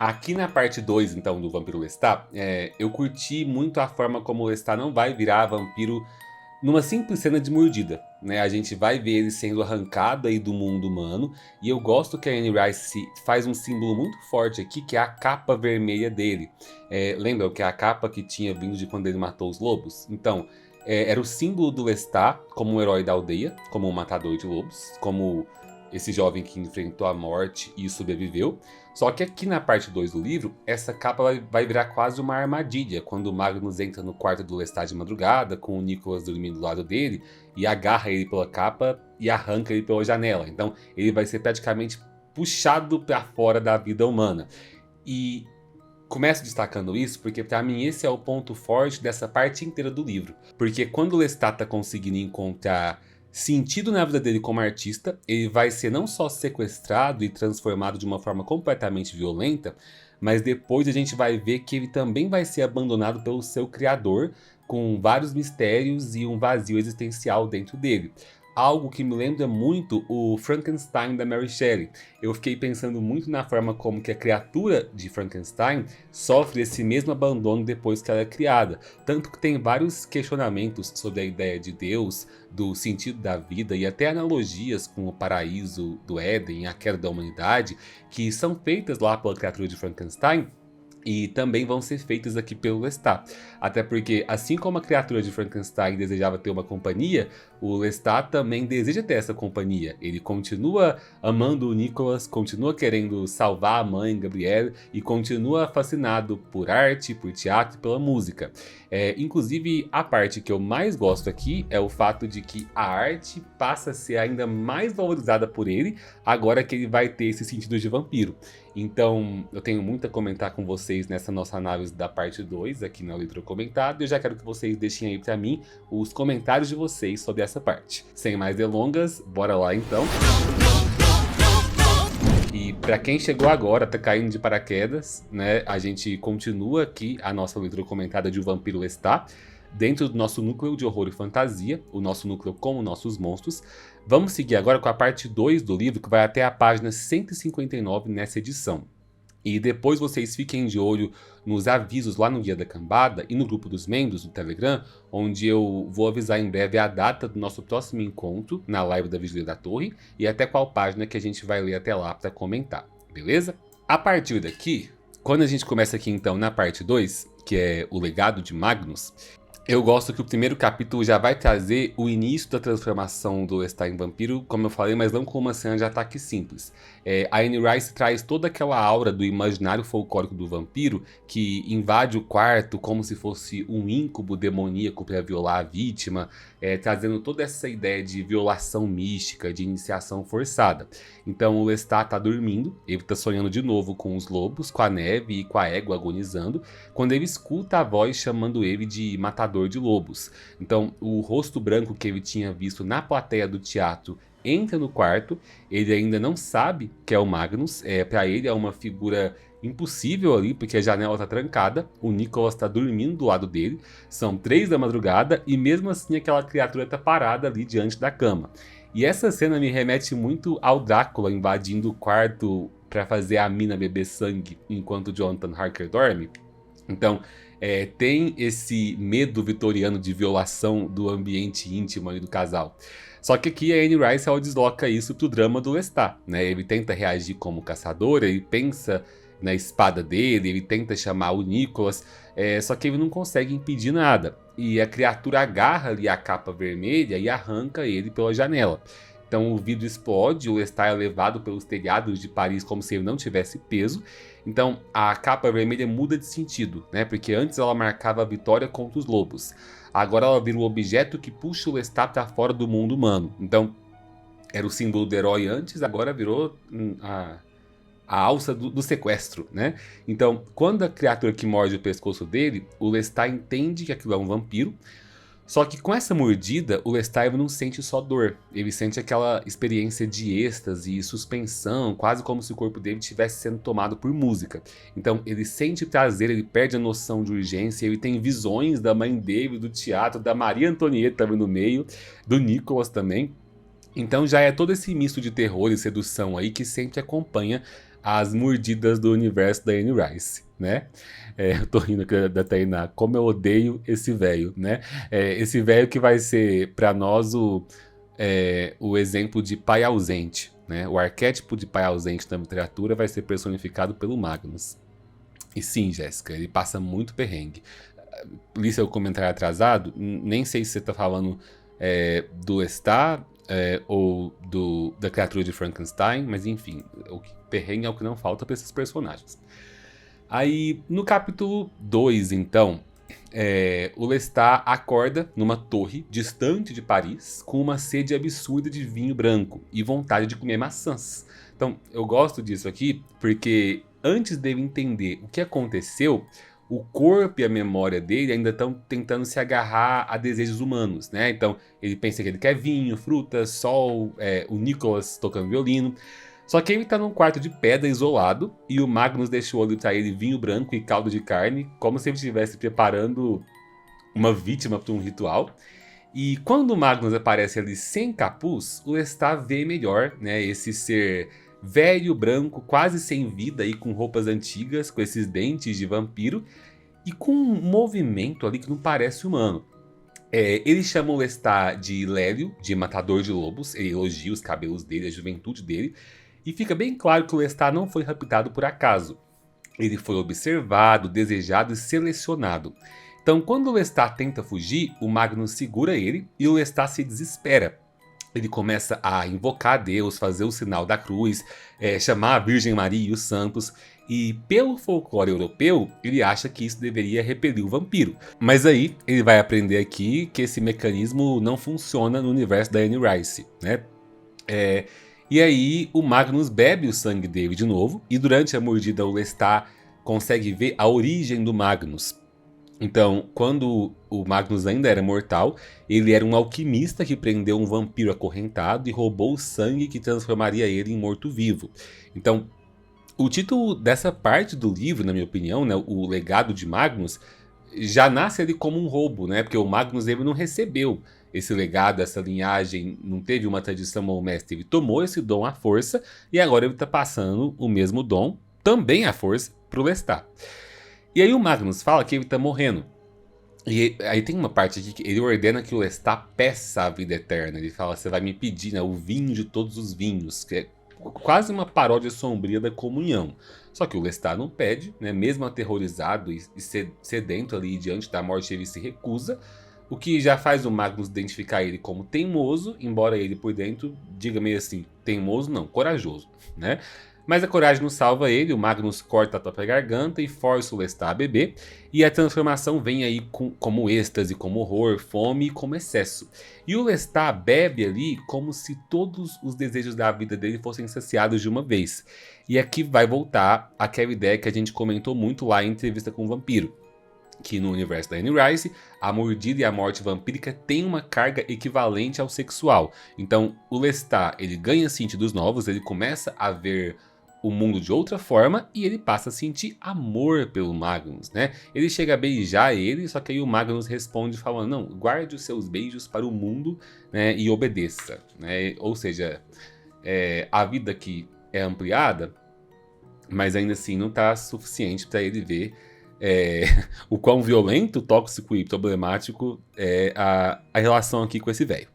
Aqui na parte 2, então, do Vampiro Lestat, eu curti muito a forma como o Lestat não vai virar vampiro numa simples cena de mordida, né? A gente vai ver ele sendo arrancado aí do mundo humano, e eu gosto que a Anne Rice faz um símbolo muito forte aqui, que é a capa vermelha dele. Lembram que é a capa que tinha vindo de quando ele matou os lobos? Então, era o símbolo do Lestat como um herói da aldeia, como um matador de lobos, como esse jovem que enfrentou a morte e sobreviveu. Só que aqui na parte 2 do livro, essa capa vai virar quase uma armadilha, quando o Magnus entra no quarto do Lestat de madrugada, com o Nicholas dormindo do lado dele, e agarra ele pela capa e arranca ele pela janela. Então ele vai ser praticamente puxado para fora da vida humana. E começo destacando isso porque para mim esse é o ponto forte dessa parte inteira do livro. Porque quando o Lestat tá conseguindo encontrar sentido na vida dele como artista, ele vai ser não só sequestrado e transformado de uma forma completamente violenta, mas depois a gente vai ver que ele também vai ser abandonado pelo seu criador, com vários mistérios e um vazio existencial dentro dele. Algo que me lembra muito o Frankenstein da Mary Shelley. Eu fiquei pensando muito na forma como que a criatura de Frankenstein sofre esse mesmo abandono depois que ela é criada. Tanto que tem vários questionamentos sobre a ideia de Deus, do sentido da vida e até analogias com o paraíso do Éden e a queda da humanidade, que são feitas lá pela criatura de Frankenstein, e também vão ser feitas aqui pelo Lestat. Até porque, assim como a criatura de Frankenstein desejava ter uma companhia, o Lestat também deseja ter essa companhia. Ele continua amando o Nicholas, continua querendo salvar a mãe, Gabrielle, e continua fascinado por arte, por teatro e pela música. Inclusive, a parte que eu mais gosto aqui é o fato de que a arte passa a ser ainda mais valorizada por ele, agora que ele vai ter esse sentido de vampiro. Então, eu tenho muito a comentar com vocês nessa nossa análise da parte 2 aqui na Leitura Comentada. Eu já quero que vocês deixem aí pra mim os comentários de vocês sobre essa parte. Sem mais delongas, bora lá então. E para quem chegou agora, tá caindo de paraquedas, né? A gente continua aqui a nossa leitura comentada de O Vampiro Lestat, dentro do nosso núcleo de horror e fantasia, o nosso núcleo com os nossos monstros. Vamos seguir agora com a parte 2 do livro, que vai até a página 159 nessa edição. E depois vocês fiquem de olho nos avisos lá no Guia da Cambada e no grupo dos membros do Telegram, onde eu vou avisar em breve a data do nosso próximo encontro na live da Vigília da Torre e até qual página que a gente vai ler até lá para comentar, beleza? A partir daqui, quando a gente começa aqui então na parte 2, que é o legado de Magnus, eu gosto que o primeiro capítulo já vai trazer o início da transformação do Lestat em vampiro, como eu falei, mas não com uma cena de ataque simples. A Anne Rice traz toda aquela aura do imaginário folclórico do vampiro que invade o quarto como se fosse um íncubo demoníaco para violar a vítima, trazendo toda essa ideia de violação mística, de iniciação forçada. Então o Lestat tá dormindo, ele tá sonhando de novo com os lobos, com a neve e com a égua agonizando, quando ele escuta a voz chamando ele de matador de lobos. Então o rosto branco que ele tinha visto na plateia do teatro entra no quarto, ele ainda não sabe que é o Magnus, para ele é uma figura impossível ali, porque a janela tá trancada, o Nicholas tá dormindo do lado dele, são 3 da madrugada e mesmo assim aquela criatura tá parada ali diante da cama. E essa cena me remete muito ao Drácula invadindo o quarto para fazer a mina beber sangue enquanto Jonathan Harker dorme. Então, tem esse medo vitoriano de violação do ambiente íntimo ali do casal. Só que aqui a Anne Rice ela desloca isso pro drama do Lestat, né? Ele tenta reagir como caçador, ele pensa na espada dele, ele tenta chamar o Nicholas, só que ele não consegue impedir nada. E a criatura agarra ali a capa vermelha e arranca ele pela janela. Então o vidro explode, o Lestat é levado pelos telhados de Paris como se ele não tivesse peso. Então a capa vermelha muda de sentido, né? Porque antes ela marcava a vitória contra os lobos. Agora ela vira o objeto que puxa o Lestat para fora do mundo humano. Então era o símbolo do herói antes, agora virou a alça do sequestro, né? Então, quando a criatura que morde o pescoço dele, o Lestat entende que aquilo é um vampiro. Só que com essa mordida, o Lestat não sente só dor, ele sente aquela experiência de êxtase e suspensão, quase como se o corpo dele estivesse sendo tomado por música. Então ele sente prazer, ele perde a noção de urgência, ele tem visões da mãe dele, do teatro, da Maria Antonieta também no meio, do Nicholas também. Então já é todo esse misto de terror e sedução aí que sempre acompanha as mordidas do universo da Anne Rice, né? Eu tô rindo aqui da Tainá, como eu odeio esse velho, né? Esse velho que vai ser pra nós o exemplo de pai ausente, né? O arquétipo de pai ausente na literatura vai ser personificado pelo Magnus. E sim, Jéssica, ele passa muito perrengue. Li seu comentário atrasado, nem sei se você tá falando do Lestat ou da criatura de Frankenstein, mas enfim, o perrengue é o que não falta para esses personagens. Aí, no capítulo 2, então, o Lestat acorda numa torre distante de Paris com uma sede absurda de vinho branco e vontade de comer maçãs. Então, eu gosto disso aqui porque antes dele entender o que aconteceu, o corpo e a memória dele ainda estão tentando se agarrar a desejos humanos, né? Então, ele pensa que ele quer vinho, frutas, sol, o Nicholas tocando violino. Só que ele tá num quarto de pedra isolado e o Magnus deixou ali pra ele vinho branco e caldo de carne, como se ele estivesse preparando uma vítima para um ritual. E quando o Magnus aparece ali sem capuz, o Lestat vê melhor, né, esse ser velho, branco, quase sem vida e com roupas antigas, com esses dentes de vampiro e com um movimento ali que não parece humano. Ele chama o Lestat de Lélio, de matador de lobos, ele elogia os cabelos dele, a juventude dele, e fica bem claro que o Lestat não foi raptado por acaso. Ele foi observado, desejado e selecionado. Então, quando o Lestat tenta fugir, o Magnus segura ele e o Lestat se desespera. Ele começa a invocar a Deus, fazer o sinal da cruz, chamar a Virgem Maria e os santos. E pelo folclore europeu, ele acha que isso deveria repelir o vampiro. Mas aí ele vai aprender aqui que esse mecanismo não funciona no universo da Anne Rice, né? E aí o Magnus bebe o sangue dele de novo, e durante a mordida o Lestat consegue ver a origem do Magnus. Então, quando o Magnus ainda era mortal, ele era um alquimista que prendeu um vampiro acorrentado e roubou o sangue que transformaria ele em morto-vivo. Então, o título dessa parte do livro, na minha opinião, né, o legado de Magnus, já nasce ali como um roubo, né? Porque o Magnus ele não recebeu esse legado, essa linhagem, não teve uma tradição ao mestre, ele tomou esse dom à força e agora ele está passando o mesmo dom, também à força, pro Lestat. E aí o Magnus fala que ele tá morrendo. E aí tem uma parte aqui que ele ordena que o Lestat peça a vida eterna. Ele fala, você vai me pedir, né, o vinho de todos os vinhos, que é quase uma paródia sombria da comunhão. Só que o Lestat não pede, né, mesmo aterrorizado e sedento ali diante da morte, ele se recusa. O que já faz o Magnus identificar ele como teimoso, embora ele por dentro diga meio assim, teimoso não, corajoso, né? Mas a coragem não salva ele, o Magnus corta a própria garganta e força o Lestat a beber, e a transformação vem aí como êxtase, como horror, fome e como excesso. E o Lestat bebe ali como se todos os desejos da vida dele fossem saciados de uma vez. E aqui vai voltar aquela ideia que a gente comentou muito lá em Entrevista com o Vampiro, que no universo da Anne Rice, a mordida e a morte vampírica tem uma carga equivalente ao sexual. Então, o Lestat, ele ganha sentidos novos, ele começa a ver o mundo de outra forma e ele passa a sentir amor pelo Magnus, né? Ele chega a beijar ele, só que aí o Magnus responde falando, não, guarde os seus beijos para o mundo, né, e obedeça, né? Ou seja, a vida aqui é ampliada, mas ainda assim não está suficiente para ele ver o quão violento, tóxico e problemático é a relação aqui com esse velho.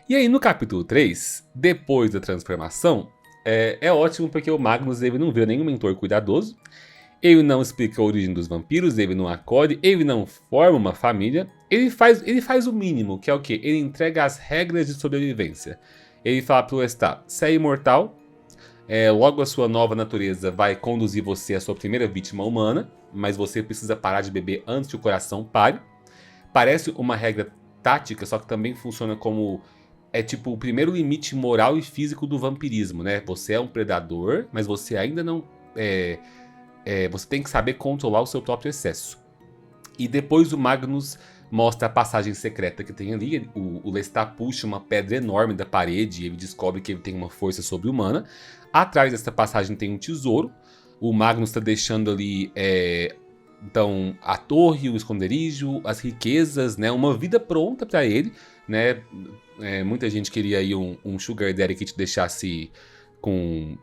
E aí no capítulo 3, depois da transformação, é ótimo porque o Magnus ele não vê nenhum mentor cuidadoso, ele não explica a origem dos vampiros, ele não acolhe, ele não forma uma família, ele faz o mínimo, que é o quê? Ele entrega as regras de sobrevivência. Ele fala pro Lestat, você é imortal, logo a sua nova natureza vai conduzir você à sua primeira vítima humana, mas você precisa parar de beber antes que o coração pare. Parece uma regra tática, só que também funciona como tipo o primeiro limite moral e físico do vampirismo, né? Você é um predador, mas você ainda não você tem que saber controlar o seu próprio excesso. E depois o Magnus mostra a passagem secreta que tem ali. O Lestat puxa uma pedra enorme da parede e ele descobre que ele tem uma força sobre-humana. Atrás dessa passagem tem um tesouro. O Magnus está deixando ali então a torre, o esconderijo, as riquezas, né? Uma vida pronta para ele, né? Muita gente queria aí um Sugar Daddy que te deixasse com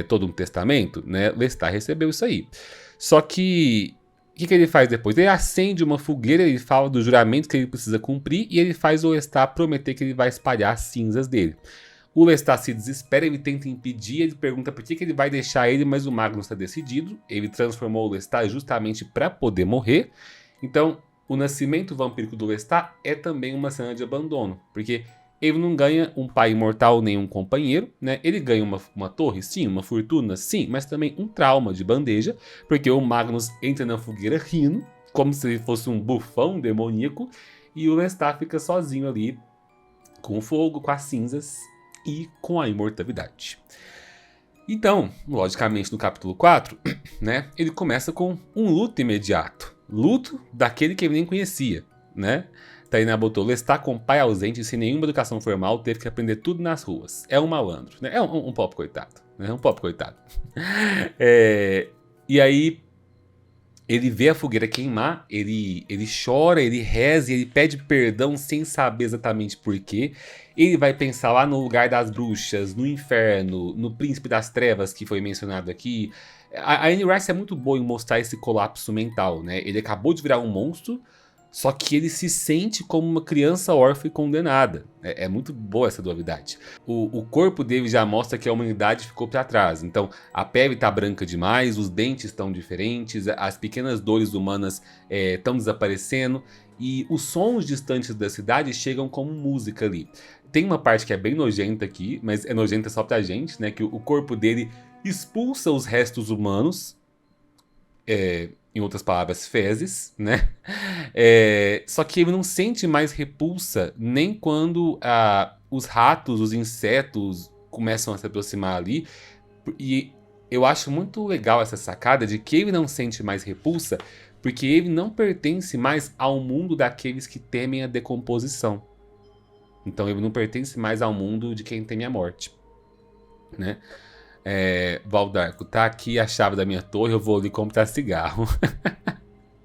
todo um testamento, né? Lestat recebeu isso aí. Só que o que ele faz depois? Ele acende uma fogueira, ele fala do juramento que ele precisa cumprir e ele faz o Lestat prometer que ele vai espalhar as cinzas dele. O Lestat se desespera, ele tenta impedir, ele pergunta por que ele vai deixar ele, mas o Magnus está decidido. Ele transformou o Lestat justamente para poder morrer. Então, o nascimento vampírico do Lestat é também uma cena de abandono, porque ele não ganha um pai imortal nem um companheiro, né? Ele ganha uma torre, sim, uma fortuna, sim, mas também um trauma de bandeja, porque o Magnus entra na fogueira rindo, como se ele fosse um bufão demoníaco, e o Lestat fica sozinho ali, com o fogo, com as cinzas e com a imortalidade. Então, logicamente, no capítulo 4, né, ele começa com um luto imediato. Luto daquele que ele nem conhecia, né? Tainá botou: Lestat com pai ausente e sem nenhuma educação formal, teve que aprender tudo nas ruas. É um malandro, né? É um pobre coitado, né? Um pobre coitado. E aí, ele vê a fogueira queimar, ele chora, ele reza, ele pede perdão sem saber exatamente porquê. Ele vai pensar lá no lugar das bruxas, no inferno, no príncipe das trevas que foi mencionado aqui. A Anne Rice é muito boa em mostrar esse colapso mental, né? Ele acabou de virar um monstro, só que ele se sente como uma criança órfã e condenada. É muito boa essa dualidade. O corpo dele já mostra que a humanidade ficou para trás. Então, a pele está branca demais, os dentes estão diferentes, as pequenas dores humanas estão desaparecendo. E os sons distantes da cidade chegam como música ali. Tem uma parte que é bem nojenta aqui, mas é nojenta só pra gente, né? Que o corpo dele expulsa os restos humanos. Em outras palavras, fezes, né? Só que ele não sente mais repulsa nem quando os ratos, os insetos começam a se aproximar ali. E eu acho muito legal essa sacada de que ele não sente mais repulsa porque ele não pertence mais ao mundo daqueles que temem a decomposição. Então ele não pertence mais ao mundo de quem teme a morte, né? Valdarco, tá aqui a chave da minha torre, eu vou ali comprar cigarro.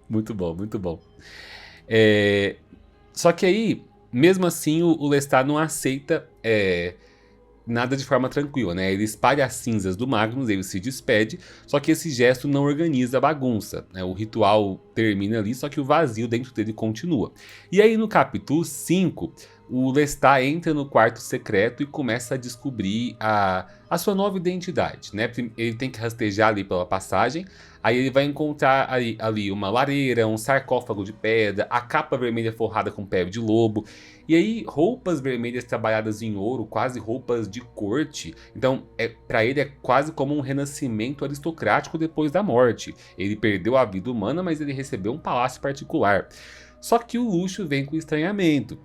Muito bom, muito bom. Só que aí, mesmo assim, o Lestat não aceita nada de forma tranquila, né? Ele espalha as cinzas do Magnus, ele se despede, só que esse gesto não organiza a bagunça, né? O ritual termina ali, só que o vazio dentro dele continua. E aí no capítulo 5, o Lestat entra no quarto secreto e começa a descobrir a sua nova identidade, né? Ele tem que rastejar ali pela passagem, aí ele vai encontrar ali uma lareira, um sarcófago de pedra, a capa vermelha forrada com pele de lobo, e aí roupas vermelhas trabalhadas em ouro, quase roupas de corte. Então, para ele é quase como um renascimento aristocrático depois da morte. Ele perdeu a vida humana, mas ele recebeu um palácio particular. Só que o luxo vem com estranhamento.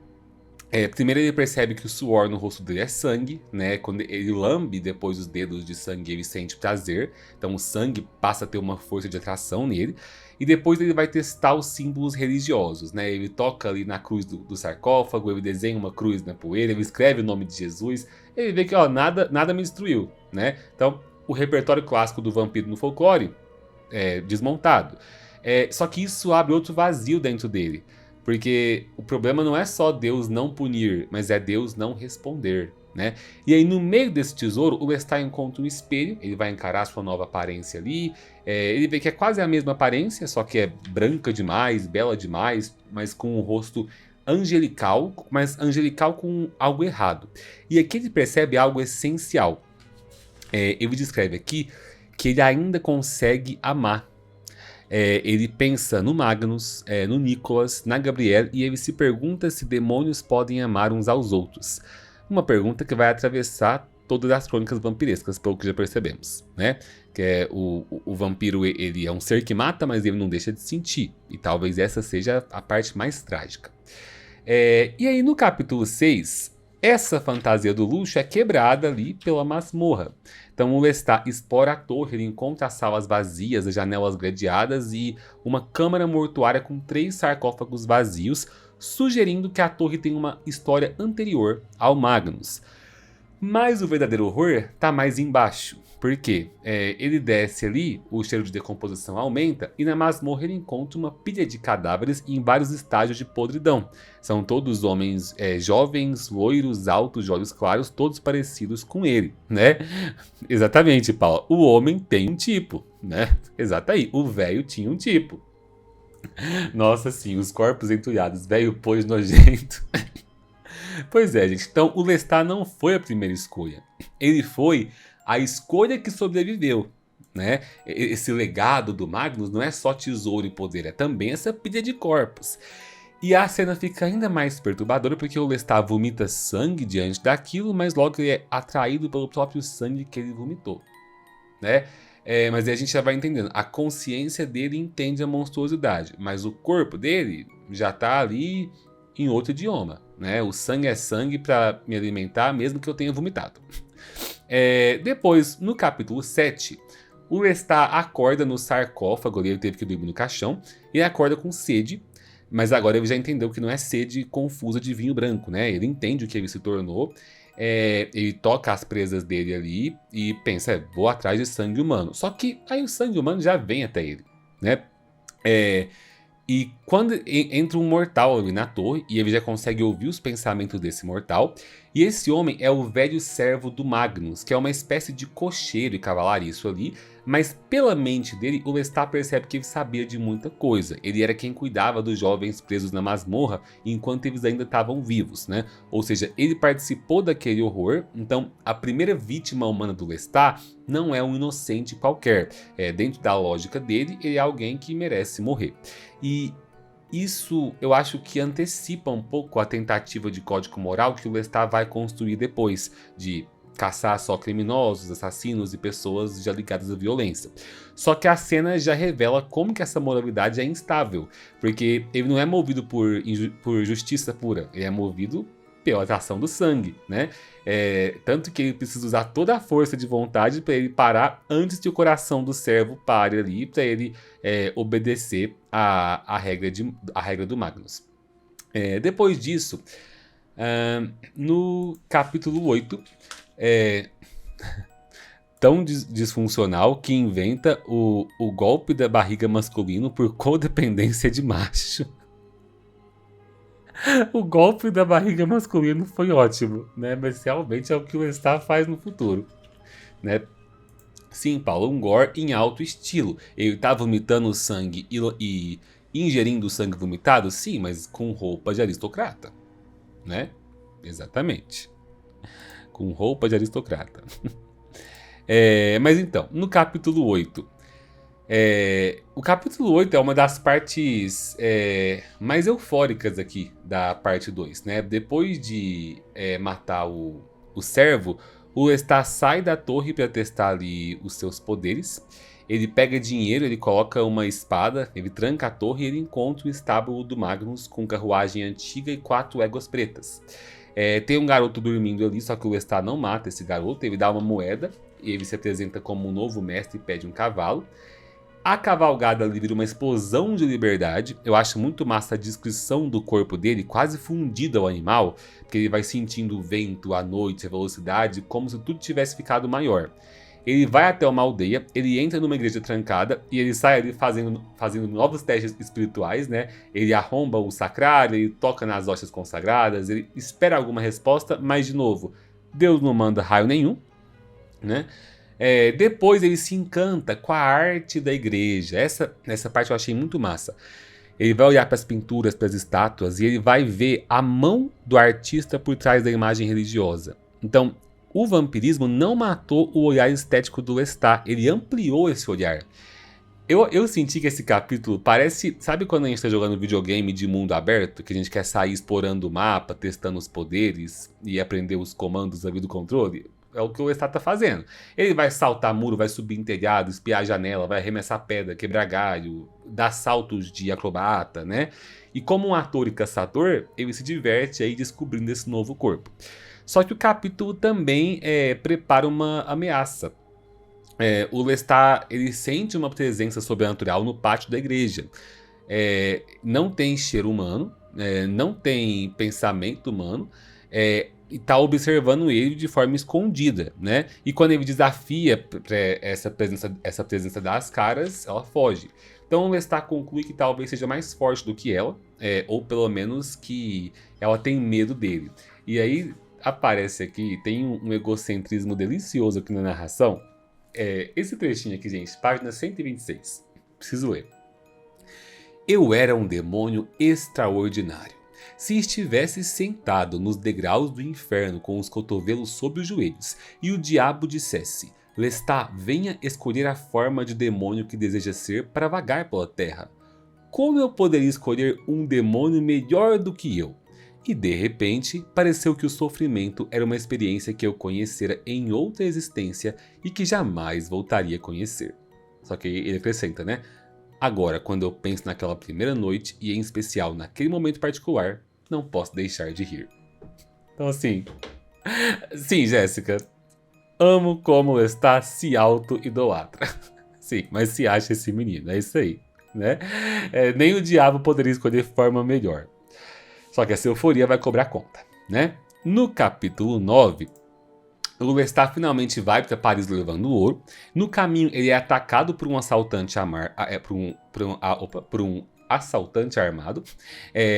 Primeiro ele percebe que o suor no rosto dele é sangue, né? Quando ele lambe depois os dedos de sangue, ele sente prazer. Então o sangue passa a ter uma força de atração nele. E depois ele vai testar os símbolos religiosos, né? Ele toca ali na cruz do sarcófago, ele desenha uma cruz na poeira, ele escreve o nome de Jesus. Ele vê que nada me destruiu, né? Então o repertório clássico do vampiro no folclore é desmontado. Só que isso abre outro vazio dentro dele. Porque o problema não é só Deus não punir, mas é Deus não responder, né? E aí no meio desse tesouro, o Lestat encontra um espelho, ele vai encarar sua nova aparência ali, ele vê que é quase a mesma aparência, só que é branca demais, bela demais, mas com um rosto angelical, mas angelical com algo errado. E aqui ele percebe algo essencial. Ele descreve aqui que ele ainda consegue amar. Ele pensa no Magnus, no Nicholas, na Gabrielle, e ele se pergunta se demônios podem amar uns aos outros. Uma pergunta que vai atravessar todas as crônicas vampirescas, pelo que já percebemos, né? Que o vampiro, ele é um ser que mata, mas ele não deixa de sentir. E talvez essa seja a parte mais trágica. E aí no capítulo 6, essa fantasia do luxo é quebrada ali pela masmorra. Então o Lestat explora a torre, ele encontra as salas vazias, as janelas gradeadas e uma câmara mortuária com 3 sarcófagos vazios, sugerindo que a torre tem uma história anterior ao Magnus. Mas o verdadeiro horror está mais embaixo. Porque ele desce ali, o cheiro de decomposição aumenta, e na masmorra ele encontra uma pilha de cadáveres em vários estágios de podridão. São todos homens jovens, loiros, altos, de olhos claros, todos parecidos com ele, né? Exatamente, Paula. O homem tem um tipo, né? Exato aí, o velho tinha um tipo. Nossa, sim, os corpos entulhados, velho pois nojento. Pois é, gente. Então, o Lestat não foi a primeira escolha. Ele foi a escolha que sobreviveu, né? Esse legado do Magnus não é só tesouro e poder, é também essa pilha de corpos. E a cena fica ainda mais perturbadora porque o Lestat vomita sangue diante daquilo, mas logo ele é atraído pelo próprio sangue que ele vomitou, né? Mas aí a gente já vai entendendo. A consciência dele entende a monstruosidade, mas o corpo dele já tá ali em outro idioma, né? O sangue é sangue para me alimentar, mesmo que eu tenha vomitado. Depois, no capítulo 7, o Lestat acorda no sarcófago, ele teve que dormir no caixão, e acorda com sede, mas agora ele já entendeu que não é sede confusa de vinho branco, né? Ele entende o que ele se tornou, ele toca as presas dele ali e pensa, vou atrás de sangue humano. Só que aí o sangue humano já vem até ele, né? E quando entra um mortal ali na torre, e ele já consegue ouvir os pensamentos desse mortal, e esse homem é o velho servo do Magnus, que é uma espécie de cocheiro e cavalariço ali, mas pela mente dele, o Lestat percebe que ele sabia de muita coisa. Ele era quem cuidava dos jovens presos na masmorra enquanto eles ainda estavam vivos, né? Ou seja, ele participou daquele horror, então a primeira vítima humana do Lestat não é um inocente qualquer. Dentro da lógica dele, ele é alguém que merece morrer. E isso eu acho que antecipa um pouco a tentativa de código moral que o Lestat vai construir depois, de caçar só criminosos, assassinos e pessoas já ligadas à violência. Só que a cena já revela como que essa moralidade é instável, porque ele não é movido por justiça pura, ele é movido pela atração do sangue, né? Tanto que ele precisa usar toda a força de vontade para ele parar antes que o coração do servo pare ali, para ele obedecer a regra do Magnus. Depois disso, no capítulo 8, tão disfuncional que inventa o golpe da barriga masculino por codependência de macho. O golpe da barriga masculino foi ótimo, né? Mas realmente é o que o Lestat faz no futuro, né? Sim, Paulo, um gore em alto estilo. Ele tá vomitando sangue e ingerindo sangue vomitado? Sim, mas com roupa de aristocrata, né? Exatamente. Com roupa de aristocrata. Mas então, no capítulo 8... o capítulo 8 é uma das partes mais eufóricas aqui da parte 2, né? Depois de matar o servo, o Lestat sai da torre para testar ali os seus poderes. Ele pega dinheiro, ele coloca uma espada, ele tranca a torre e ele encontra o estábulo do Magnus com carruagem antiga e 4 éguas pretas. Tem um garoto dormindo ali, só que o Lestat não mata esse garoto, ele dá uma moeda, e ele se apresenta como um novo mestre e pede um cavalo. A cavalgada ali vira uma explosão de liberdade. Eu acho muito massa a descrição do corpo dele, quase fundido ao animal, porque ele vai sentindo o vento, a noite, a velocidade, como se tudo tivesse ficado maior. Ele vai até uma aldeia, ele entra numa igreja trancada e ele sai ali fazendo novos testes espirituais, né? Ele arromba o sacrário, ele toca nas hostes consagradas, ele espera alguma resposta, mas de novo, Deus não manda raio nenhum, né? Depois ele se encanta com a arte da igreja. Essa parte eu achei muito massa. Ele vai olhar para as pinturas, para as estátuas e ele vai ver a mão do artista por trás da imagem religiosa. Então, o vampirismo não matou o olhar estético do Lestat, ele ampliou esse olhar. Eu senti que esse capítulo parece... Sabe quando a gente está jogando videogame de mundo aberto? Que a gente quer sair explorando o mapa, testando os poderes e aprender os comandos ali do controle? É o que o Lestat tá fazendo. Ele vai saltar muro, vai subir em telhado, espiar a janela, vai arremessar pedra, quebrar galho, dar saltos de acrobata, né? E como um ator e caçador, ele se diverte aí descobrindo esse novo corpo. Só que o capítulo também prepara uma ameaça. O Lestat, ele sente uma presença sobrenatural no pátio da igreja. Não tem cheiro humano, não tem pensamento humano. e tá observando ele de forma escondida, né? E quando ele desafia essa presença das caras, ela foge. Então o Lestat conclui que talvez seja mais forte do que ela, ou pelo menos que ela tem medo dele. E aí aparece aqui, tem um egocentrismo delicioso aqui na narração. Esse trechinho aqui, gente, página 126. Preciso ler. Eu era um demônio extraordinário. Se estivesse sentado nos degraus do inferno com os cotovelos sobre os joelhos e o diabo dissesse: Lestat, venha escolher a forma de demônio que deseja ser para vagar pela terra. Como eu poderia escolher um demônio melhor do que eu? E de repente, pareceu que o sofrimento era uma experiência que eu conhecera em outra existência e que jamais voltaria a conhecer. Só que ele acrescenta, né? Agora, quando eu penso naquela primeira noite, e em especial naquele momento particular, não posso deixar de rir. Então assim, sim, Jéssica, amo como Lestat se auto-idolatra. Sim, mas se acha esse menino, é isso aí, né? Nem o diabo poderia escolher forma melhor. Só que essa euforia vai cobrar conta, né? No capítulo 9, o Lestat finalmente vai para Paris levando ouro. No caminho, ele é atacado por um assaltante assaltante armado.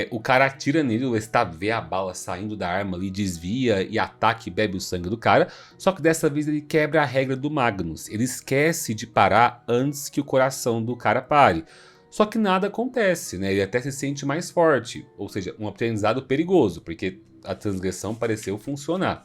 O cara atira nele, o Lestat vê a bala saindo da arma ali, desvia e ataca e bebe o sangue do cara. Só que dessa vez ele quebra a regra do Magnus. Ele esquece de parar antes que o coração do cara pare. Só que nada acontece, né? Ele até se sente mais forte. Ou seja, um aprendizado perigoso, porque a transgressão pareceu funcionar.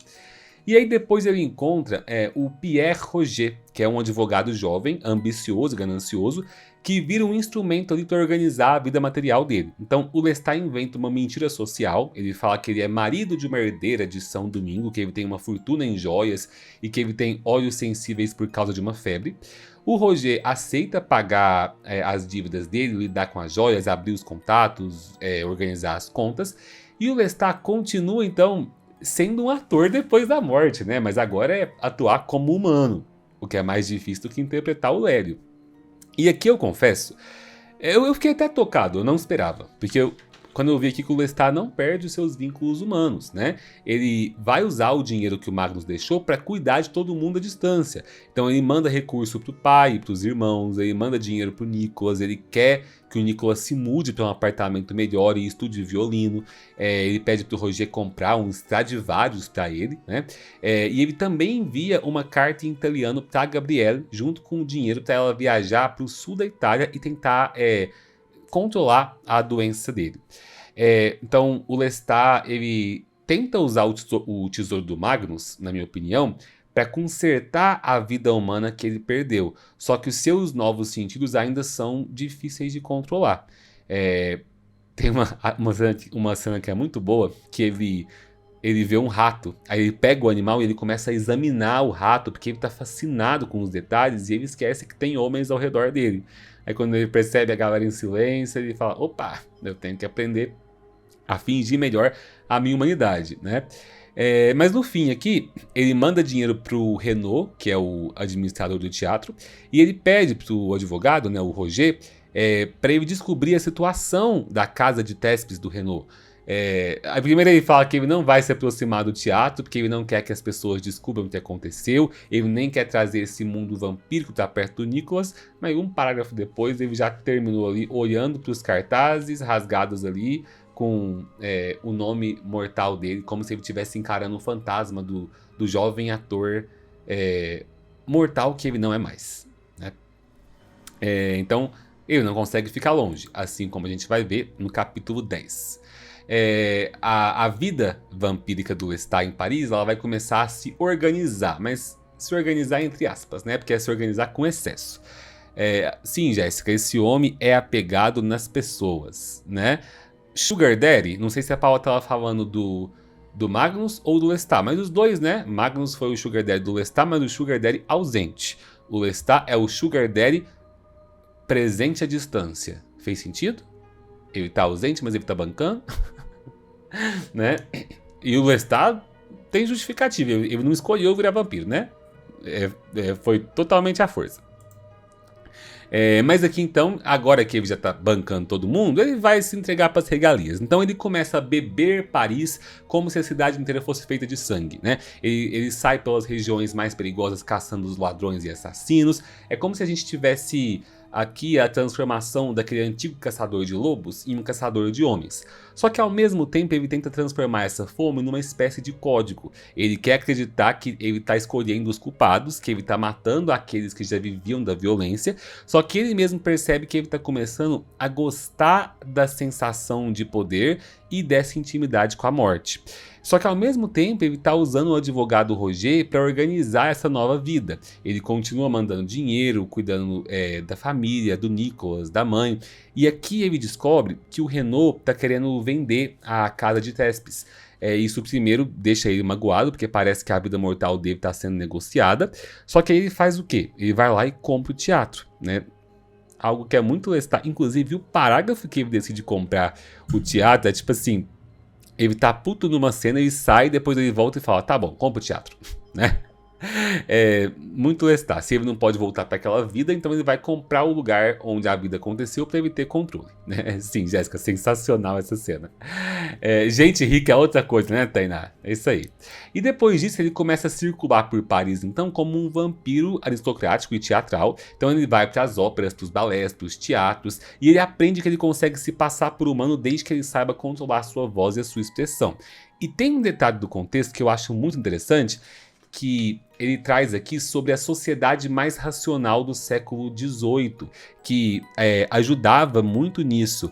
E aí depois ele encontra o Pierre Roger, que é um advogado jovem, ambicioso e ganancioso, que vira um instrumento ali para organizar a vida material dele. Então o Lestat inventa uma mentira social, ele fala que ele é marido de uma herdeira de São Domingo, que ele tem uma fortuna em joias e que ele tem olhos sensíveis por causa de uma febre. O Roger aceita pagar as dívidas dele, lidar com as joias, abrir os contatos, organizar as contas. E o Lestat continua então sendo um ator depois da morte, né? Mas agora é atuar como humano, o que é mais difícil do que interpretar o Lélio. E aqui eu confesso, eu fiquei até tocado, eu não esperava, porque quando eu vi aqui que o Lestat não perde os seus vínculos humanos, né? Ele vai usar o dinheiro que o Magnus deixou para cuidar de todo mundo à distância. Então ele manda recurso pro pai, pros irmãos, ele manda dinheiro pro Nicholas, ele quer que o Nicholas se mude para um apartamento melhor e estude violino. Ele pede pro Roger comprar um Stradivarius para ele, né? E ele também envia uma carta em italiano para Gabrielle, junto com o dinheiro para ela viajar para o sul da Itália e tentar controlar a doença dele. Então o Lestat ele tenta usar o tesouro do Magnus, na minha opinião, para consertar a vida humana que ele perdeu. Só que os seus novos sentidos ainda são difíceis de controlar. Tem uma cena que é muito boa, que ele vê um rato, aí ele pega o animal e ele começa a examinar o rato, porque ele está fascinado com os detalhes e ele esquece que tem homens ao redor dele. Aí quando ele percebe a galera em silêncio, ele fala, opa, eu tenho que aprender a fingir melhor a minha humanidade, né? Mas no fim aqui, ele manda dinheiro pro Renaud, que é o administrador do teatro, e ele pede pro advogado, né, o Roger, para ele descobrir a situação da casa de Thespis do Renaud. Primeiro ele fala que ele não vai se aproximar do teatro, porque ele não quer que as pessoas descubram o que aconteceu, ele nem quer trazer esse mundo vampírico tá perto do Nicholas, mas um parágrafo depois ele já terminou ali olhando para os cartazes rasgados ali, com o nome mortal dele, como se ele estivesse encarando o fantasma do jovem ator mortal que ele não é mais, né? Então ele não consegue ficar longe, assim como a gente vai ver no capítulo 10. A vida vampírica do Lestat em Paris, ela vai começar a se organizar, mas se organizar entre aspas, né? Porque é se organizar com excesso. Sim, Jéssica, esse homem é apegado nas pessoas, né? Sugar Daddy, não sei se a Paula estava falando do Magnus ou do Lestat, mas os dois, né? Magnus foi o Sugar Daddy do Lestat, mas o Sugar Daddy ausente. O Lestat é o Sugar Daddy presente à distância. Fez sentido? Ele tá ausente, mas ele tá bancando, né? E o Lestat tem justificativa, ele não escolheu virar vampiro, né? Foi totalmente à força. Mas aqui então, agora que ele já tá bancando todo mundo, ele vai se entregar para as regalias. Então ele começa a beber Paris como se a cidade inteira fosse feita de sangue, né? Ele sai pelas regiões mais perigosas caçando os ladrões e assassinos. É como se a gente tivesse aqui a transformação daquele antigo caçador de lobos em um caçador de homens. Só que ao mesmo tempo ele tenta transformar essa fome numa espécie de código. Ele quer acreditar que ele está escolhendo os culpados, que ele está matando aqueles que já viviam da violência, só que ele mesmo percebe que ele está começando a gostar da sensação de poder e dessa intimidade com a morte. Só que ao mesmo tempo ele está usando o advogado Roger para organizar essa nova vida. Ele continua mandando dinheiro, cuidando da família, do Nicolas, da mãe. E aqui ele descobre que o Renault está querendo vender a casa de Thespis. Isso primeiro deixa ele magoado, porque parece que a vida mortal dele está sendo negociada. Só que aí ele faz o quê? Ele vai lá e compra o teatro, né? Algo que é muito Lestat. Inclusive o parágrafo que ele decide comprar o teatro é tipo assim... Ele tá puto numa cena, ele sai, depois ele volta e fala, tá bom, compra o teatro, né? Muito Lestat. Se ele não pode voltar para aquela vida, então ele vai comprar o lugar onde a vida aconteceu para ele ter controle, né? Sim, Jéssica, sensacional essa cena. Gente rica é outra coisa, né, Tainá? É isso aí. E depois disso ele começa a circular por Paris, então, como um vampiro aristocrático e teatral. Então ele vai para as óperas, para os balés, para os teatros, e ele aprende que ele consegue se passar por humano desde que ele saiba controlar a sua voz e a sua expressão. E tem um detalhe do contexto que eu acho muito interessante, que ele traz aqui sobre a sociedade mais racional do século XVIII, que ajudava muito nisso,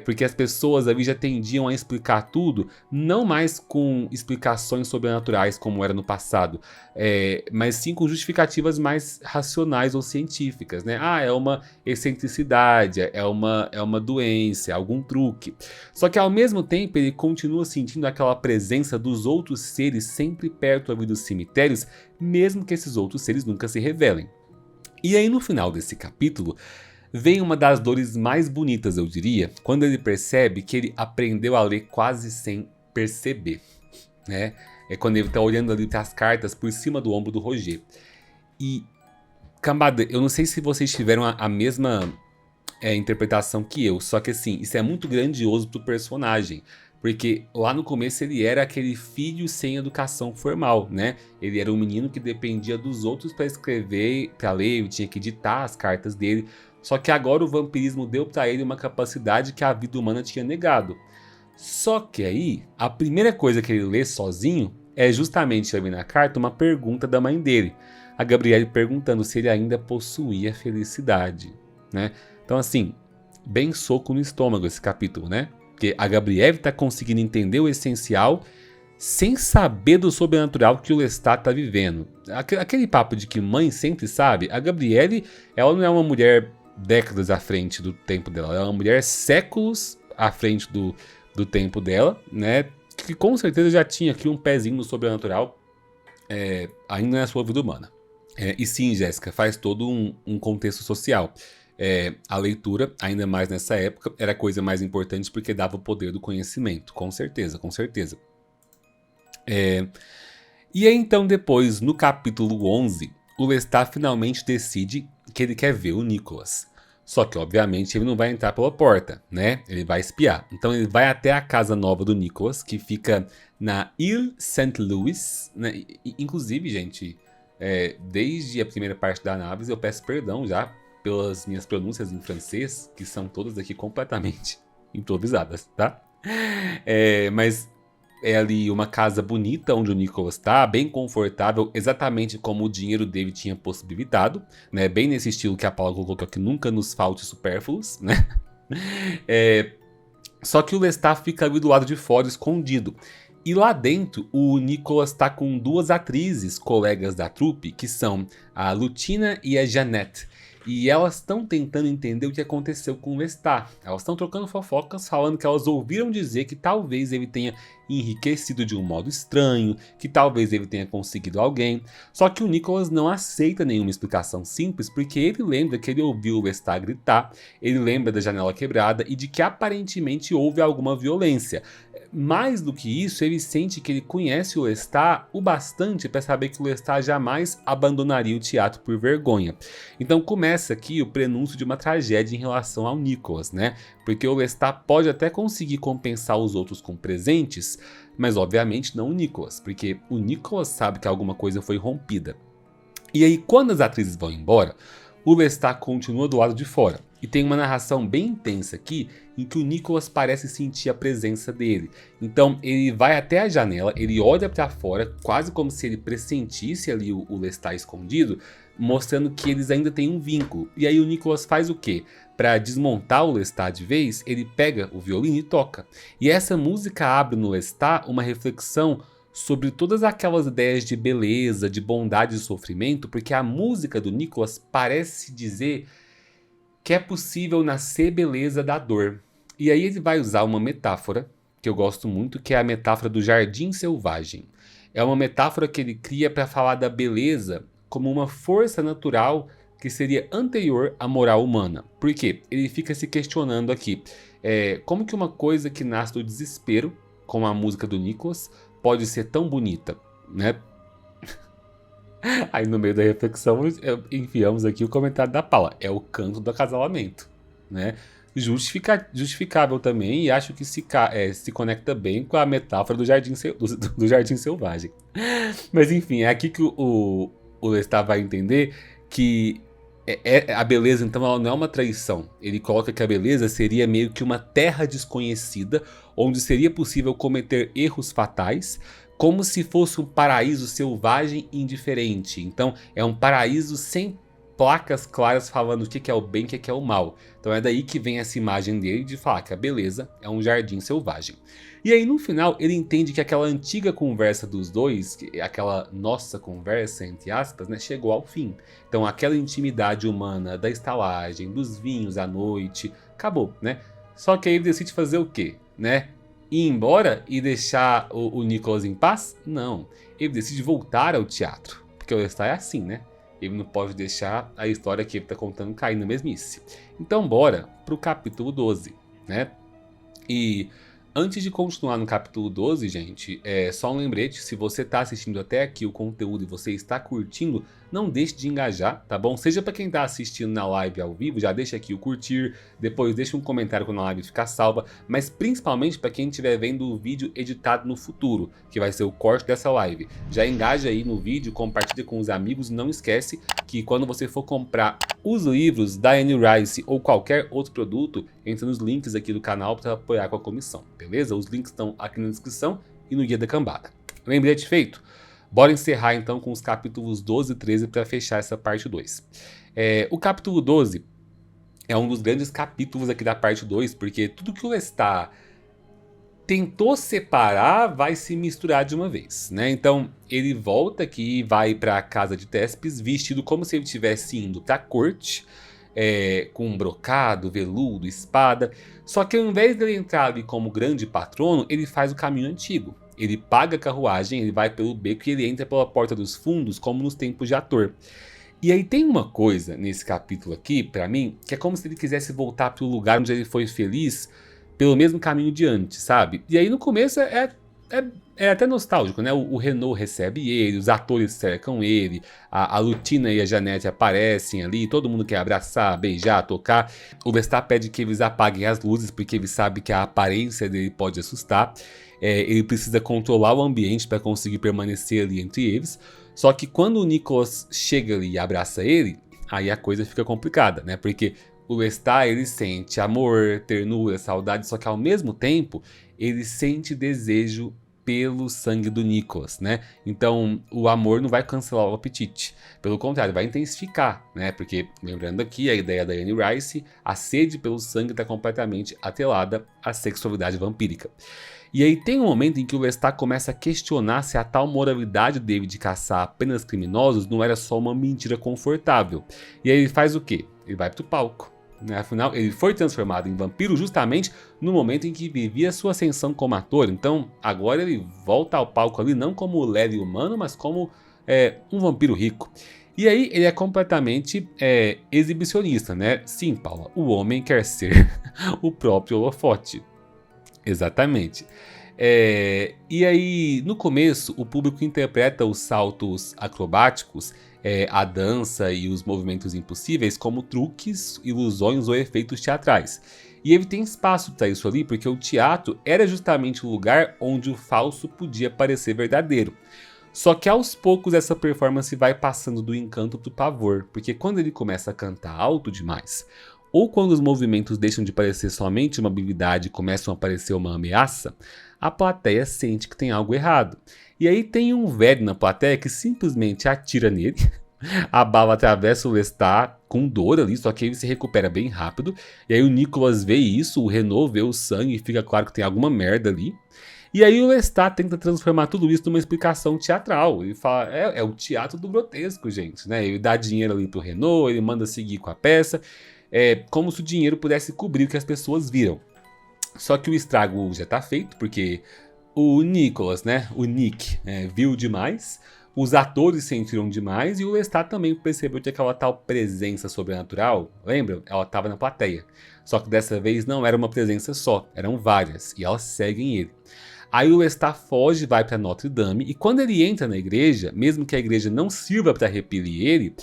porque as pessoas ali já tendiam a explicar tudo, não mais com explicações sobrenaturais como era no passado, mas sim com justificativas mais racionais ou científicas, né? É uma excentricidade, é uma doença, algum truque. Só que ao mesmo tempo ele continua sentindo aquela presença dos outros seres sempre perto ali dos cemitérios, mesmo que esses outros seres nunca se revelem. E aí no final desse capítulo, vem uma das dores mais bonitas, eu diria, quando ele percebe que ele aprendeu a ler quase sem perceber, né? É quando ele tá olhando ali para as cartas por cima do ombro do Roger. E, cambada, eu não sei se vocês tiveram a mesma interpretação que eu, só que assim, isso é muito grandioso pro personagem. Porque lá no começo ele era aquele filho sem educação formal, né? Ele era um menino que dependia dos outros para escrever, para ler, ele tinha que ditar as cartas dele. Só que agora o vampirismo deu para ele uma capacidade que a vida humana tinha negado. Só que aí, a primeira coisa que ele lê sozinho é justamente ali na carta uma pergunta da mãe dele. A Gabrielle perguntando se ele ainda possuía felicidade, né? Então assim, bem soco no estômago esse capítulo, né? Porque a Gabrielle tá conseguindo entender o essencial sem saber do sobrenatural que o Lestat tá vivendo. Aquele papo de que mãe sempre sabe, a Gabrielle, ela não é uma mulher décadas à frente do tempo dela, ela é uma mulher séculos à frente do tempo dela, né? Que com certeza já tinha aqui um pezinho no sobrenatural ainda na sua vida humana. E sim, Jéssica, faz todo um contexto social. A leitura, ainda mais nessa época, era a coisa mais importante porque dava o poder do conhecimento, com certeza, com certeza. E aí então depois, no capítulo 11, o Lestat finalmente decide que ele quer ver o Nicolas. Só que obviamente ele não vai entrar pela porta, né? Ele vai espiar. Então ele vai até a casa nova do Nicolas, que fica na Ile Saint-Louis, né? Inclusive, gente, desde a primeira parte da análise eu peço perdão já pelas minhas pronúncias em francês, que são todas aqui completamente improvisadas, tá? Mas é ali uma casa bonita onde o Nicolas tá, bem confortável, exatamente como o dinheiro dele tinha possibilitado, né? Bem nesse estilo que a Paula colocou, que nunca nos falte supérfluos, né? Só que o Lestat fica ali do lado de fora, escondido. E lá dentro, o Nicolas tá com duas atrizes, colegas da trupe, que são a Lutina e a Jeannette. E elas estão tentando entender o que aconteceu com o Lestat. Elas estão trocando fofocas, falando que elas ouviram dizer que talvez ele tenha enriquecido de um modo estranho, que talvez ele tenha conseguido alguém. Só que o Nicolas não aceita nenhuma explicação simples, porque ele lembra que ele ouviu o Lestat gritar, ele lembra da janela quebrada e de que aparentemente houve alguma violência. mais do que isso, ele sente que ele conhece o Lestat o bastante para saber que o Lestat jamais abandonaria o teatro por vergonha. Então começa aqui o prenúncio de uma tragédia em relação ao Nicholas, né? Porque o Lestat pode até conseguir compensar os outros com presentes, mas obviamente não o Nicholas, porque o Nicholas sabe que alguma coisa foi rompida. E aí, quando as atrizes vão embora, o Lestat continua do lado de fora. E tem uma narração bem intensa aqui, em que o Nicholas parece sentir a presença dele. Então ele vai até a janela, ele olha para fora, quase como se ele pressentisse ali o Lestat escondido, mostrando que eles ainda têm um vínculo. E aí o Nicholas faz o quê? Para desmontar o Lestat de vez, ele pega o violino e toca. E essa música abre no Lestat uma reflexão sobre todas aquelas ideias de beleza, de bondade e sofrimento, porque a música do Nicholas parece dizer que é possível nascer beleza da dor. E aí ele vai usar uma metáfora, que eu gosto muito, que é a metáfora do jardim selvagem. É uma metáfora que ele cria para falar da beleza como uma força natural que seria anterior à moral humana. Por quê? Ele fica se questionando aqui, como que uma coisa que nasce do desespero, como a música do Nicholas, pode ser tão bonita, né? Aí no meio da reflexão enfiamos aqui o comentário da Paula. É o canto do acasalamento, né? Justificável também, e acho que se conecta bem com a metáfora do jardim selvagem. Mas enfim, é aqui que o Lestat vai entender que a beleza, então, ela não é uma traição. Ele coloca que a beleza seria meio que uma terra desconhecida, onde seria possível cometer erros fatais, como se fosse um paraíso selvagem e indiferente. Então é um paraíso sem placas claras falando o que é o bem e o que é o mal. Então é daí que vem essa imagem dele de falar que a beleza é um jardim selvagem. E aí no final ele entende que aquela antiga conversa dos dois, aquela nossa conversa, entre aspas, né, chegou ao fim. Então aquela intimidade humana da estalagem, dos vinhos à noite, acabou, né? Só que aí ele decide fazer o quê, né? Ir embora e deixar o Nicholas em paz? Não. Ele decide voltar ao teatro. Porque o Lestat é assim, né? Ele não pode deixar a história que ele está contando cair na mesmice. Então bora pro capítulo 12, né? E antes de continuar no capítulo 12, gente, só um lembrete, se você está assistindo até aqui o conteúdo e você está curtindo, não deixe de engajar, tá bom? Seja para quem está assistindo na live ao vivo, já deixa aqui o curtir, depois deixa um comentário quando a live ficar salva, mas principalmente para quem estiver vendo o vídeo editado no futuro, que vai ser o corte dessa live. Já engaja aí no vídeo, compartilha com os amigos e não esquece que quando você for comprar os livros da Anne Rice ou qualquer outro produto, entra nos links aqui do canal para apoiar com a comissão, beleza? Os links estão aqui na descrição e no guia da cambada. Lembrete feito? Bora encerrar então com os capítulos 12 e 13 para fechar essa parte 2. O capítulo 12 é um dos grandes capítulos aqui da parte 2, porque tudo que o Lestat tentou separar vai se misturar de uma vez, né? Então ele volta aqui e vai para a casa de Thespis vestido como se ele estivesse indo para a corte, com um brocado, veludo, espada. Só que ao invés de ele entrar ali como grande patrono, ele faz o caminho antigo. Ele paga a carruagem, ele vai pelo beco e ele entra pela porta dos fundos, como nos tempos de Ator. E aí tem uma coisa nesse capítulo aqui, pra mim, que é como se ele quisesse voltar pro lugar onde ele foi feliz, pelo mesmo caminho de antes, sabe? E aí no começo é até nostálgico, né? O Renaud recebe ele, os atores cercam ele, a Lutina e a Janete aparecem ali, todo mundo quer abraçar, beijar, tocar. O Lestat pede que eles apaguem as luzes, porque ele sabe que a aparência dele pode assustar. Ele precisa controlar o ambiente para conseguir permanecer ali entre eles. Só que quando o Nicholas chega ali e abraça ele, aí a coisa fica complicada, né? Porque o Lestat, ele sente amor, ternura, saudade, só que ao mesmo tempo ele sente desejo pelo sangue do Nicholas, né? Então o amor não vai cancelar o apetite, pelo contrário, vai intensificar, né? Porque, lembrando aqui a ideia da Anne Rice, a sede pelo sangue está completamente atrelada à sexualidade vampírica. E aí tem um momento em que o Lestat começa a questionar se a tal moralidade dele de caçar apenas criminosos não era só uma mentira confortável. E aí ele faz o quê? Ele vai pro palco. Né? Afinal, ele foi transformado em vampiro justamente no momento em que vivia sua ascensão como ator. Então, agora ele volta ao palco ali não como leve humano, mas como um vampiro rico. E aí ele é completamente exibicionista, né? Sim, Paula, o homem quer ser o próprio holofote. Exatamente. E aí, no começo, o público interpreta os saltos acrobáticos, a dança e os movimentos impossíveis como truques, ilusões ou efeitos teatrais. E ele tem espaço para isso ali, porque o teatro era justamente o lugar onde o falso podia parecer verdadeiro. Só que aos poucos essa performance vai passando do encanto pro pavor, porque quando ele começa a cantar alto demais, ou quando os movimentos deixam de parecer somente uma habilidade e começam a parecer uma ameaça, a plateia sente que tem algo errado. E aí tem um velho na plateia que simplesmente atira nele, a bala atravessa o Lestat com dor ali, só que ele se recupera bem rápido. E aí o Nicholas vê isso, o Renault vê o sangue e fica claro que tem alguma merda ali. E aí o Lestat tenta transformar tudo isso numa explicação teatral. Ele fala, é o teatro do grotesco, gente, né? Ele dá dinheiro ali pro Renault, ele manda seguir com a peça. Como se o dinheiro pudesse cobrir o que as pessoas viram. Só que o estrago já tá feito, porque o Nicholas, né, o Nick, viu demais, os atores sentiram demais e o Lestat também percebeu que aquela tal presença sobrenatural, lembra? Ela estava na plateia. Só que dessa vez não era uma presença só, eram várias, e elas seguem ele. Aí o Lestat foge, vai para Notre Dame, e quando ele entra na igreja, mesmo que a igreja não sirva para repelir ele,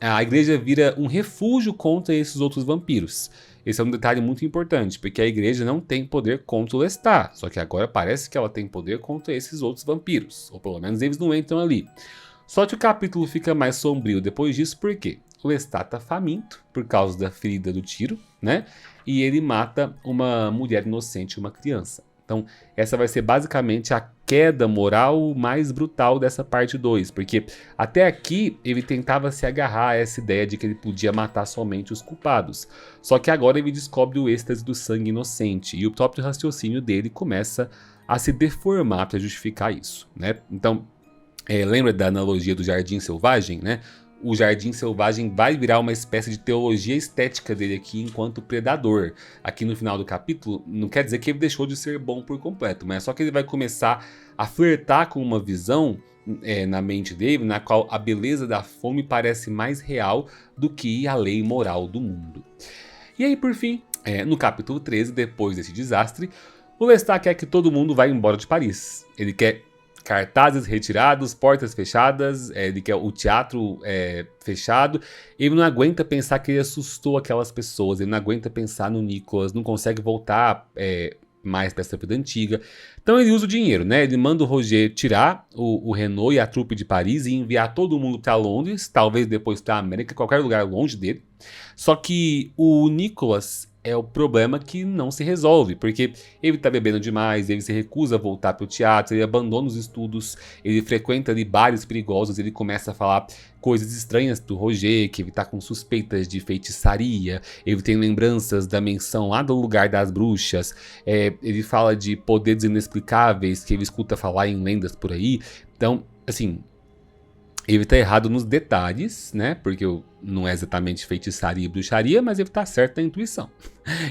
a igreja vira um refúgio contra esses outros vampiros. Esse é um detalhe muito importante, porque a igreja não tem poder contra o Lestat, só que agora parece que ela tem poder contra esses outros vampiros, ou pelo menos eles não entram ali. Só que o capítulo fica mais sombrio depois disso, porque o Lestat tá faminto por causa da ferida do tiro, né? E ele mata uma mulher inocente, uma criança. Então, essa vai ser basicamente a queda moral mais brutal dessa parte 2, porque até aqui ele tentava se agarrar a essa ideia de que ele podia matar somente os culpados. Só que agora ele descobre o êxtase do sangue inocente e o próprio raciocínio dele começa a se deformar para justificar isso, né? Então, lembra da analogia do jardim selvagem, né? O jardim selvagem vai virar uma espécie de teologia estética dele aqui enquanto predador. Aqui no final do capítulo, não quer dizer que ele deixou de ser bom por completo, mas é só que ele vai começar a flertar com uma visão na mente dele, na qual a beleza da fome parece mais real do que a lei moral do mundo. E aí, por fim, no capítulo 13, depois desse desastre, o Lestat quer que todo mundo vá embora de Paris. Ele quer cartazes retirados, portas fechadas, ele quer o teatro fechado. Ele não aguenta pensar que ele assustou aquelas pessoas, ele não aguenta pensar no Nicholas, não consegue voltar mais para essa vida antiga. Então ele usa o dinheiro, né? Ele manda o Roger tirar o Renault e a trupe de Paris e enviar todo mundo para Londres, talvez depois para a América, qualquer lugar longe dele. Só que o Nicholas é o problema que não se resolve, porque ele tá bebendo demais, ele se recusa a voltar pro teatro, ele abandona os estudos, ele frequenta ali bares perigosos, ele começa a falar coisas estranhas pro Roger, que ele tá com suspeitas de feitiçaria, ele tem lembranças da menção lá do lugar das bruxas, ele fala de poderes inexplicáveis que ele escuta falar em lendas por aí. Então, assim, ele tá errado nos detalhes, né? Porque não é exatamente feitiçaria e bruxaria, mas ele tá certo na intuição.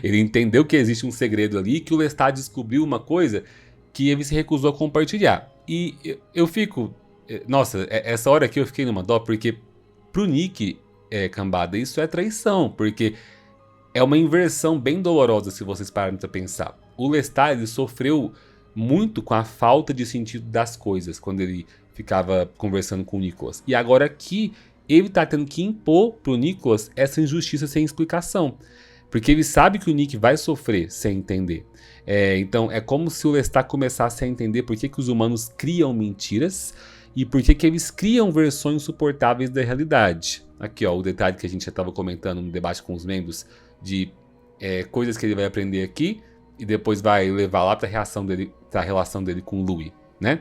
Ele entendeu que existe um segredo ali, que o Lestat descobriu uma coisa que ele se recusou a compartilhar. E eu fico... Nossa, essa hora aqui eu fiquei numa dó, porque pro Nick, cambada, isso é traição, porque é uma inversão bem dolorosa se vocês pararem pra pensar. O Lestat, ele sofreu muito com a falta de sentido das coisas, quando ele ficava conversando com o Nicholas. E agora aqui, ele tá tendo que impor pro Nicholas essa injustiça sem explicação. Porque ele sabe que o Nick vai sofrer sem entender. Então é como se o Lestat começasse a entender por que os humanos criam mentiras e por que eles criam versões suportáveis da realidade. Aqui, ó, o detalhe que a gente já estava comentando no debate com os membros de coisas que ele vai aprender aqui e depois vai levar lá para a relação dele com o Louis, né?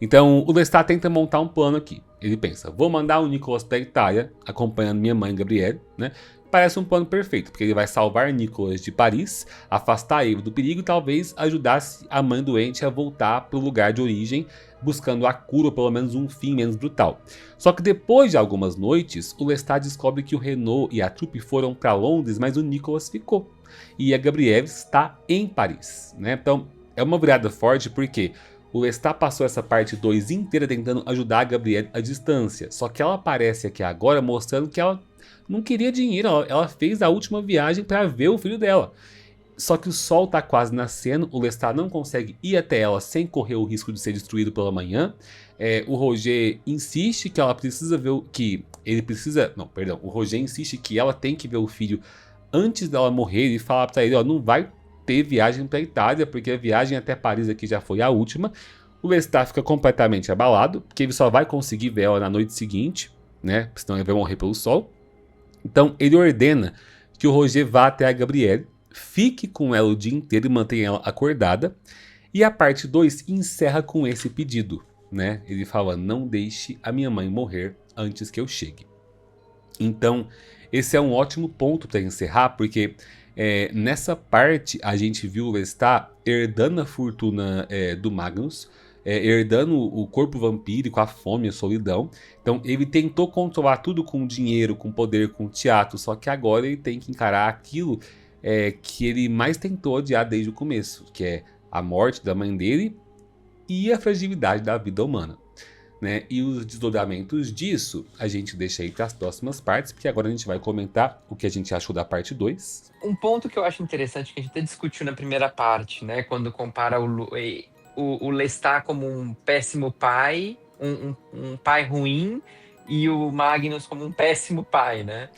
Então o Lestat tenta montar um plano aqui. Ele pensa, vou mandar o Nicholas para a Itália, acompanhando minha mãe Gabrielle, né? Parece um plano perfeito, porque ele vai salvar Nicholas de Paris, afastar ele do perigo e talvez ajudar a mãe doente a voltar para o lugar de origem, buscando a cura ou pelo menos um fim menos brutal. Só que depois de algumas noites, o Lestat descobre que o Renault e a trupe foram para Londres, mas o Nicholas ficou. E a Gabrielle está em Paris, né? Então é uma virada forte porque o Lestat passou essa parte 2 inteira tentando ajudar a Gabrielle à distância. Só que ela aparece aqui agora mostrando que ela não queria dinheiro. Ela fez a última viagem para ver o filho dela. Só que o sol tá quase nascendo, o Lestat não consegue ir até ela sem correr o risco de ser destruído pela manhã. O Roger insiste que ela precisa ver que ele precisa, não, perdão, o Roger insiste que ela tem que ver o filho antes dela morrer e fala pra ele, ó, não vai ter viagem pra Itália, porque a viagem até Paris aqui já foi a última. O Lestat fica completamente abalado, porque ele só vai conseguir ver ela na noite seguinte, né, senão ele vai morrer pelo sol. Então ele ordena que o Roger vá até a Gabrielle, fique com ela o dia inteiro e mantenha ela acordada. E a parte 2 encerra com esse pedido, né? Ele fala, não deixe a minha mãe morrer antes que eu chegue. Então, esse é um ótimo ponto para encerrar, porque nessa parte a gente viu o Lestat herdando a fortuna do Magnus, herdando o corpo vampírico, a fome, a solidão. Então ele tentou controlar tudo com dinheiro, com poder, com teatro, só que agora ele tem que encarar aquilo que ele mais tentou odiar desde o começo, que é a morte da mãe dele e a fragilidade da vida humana. Né? E os desdobramentos disso a gente deixa aí para as próximas partes, porque agora a gente vai comentar o que a gente achou da parte 2. Um ponto que eu acho interessante, que a gente até discutiu na primeira parte, né? Quando compara o Lestat como um péssimo pai, um pai ruim, e o Magnus como um péssimo pai, né?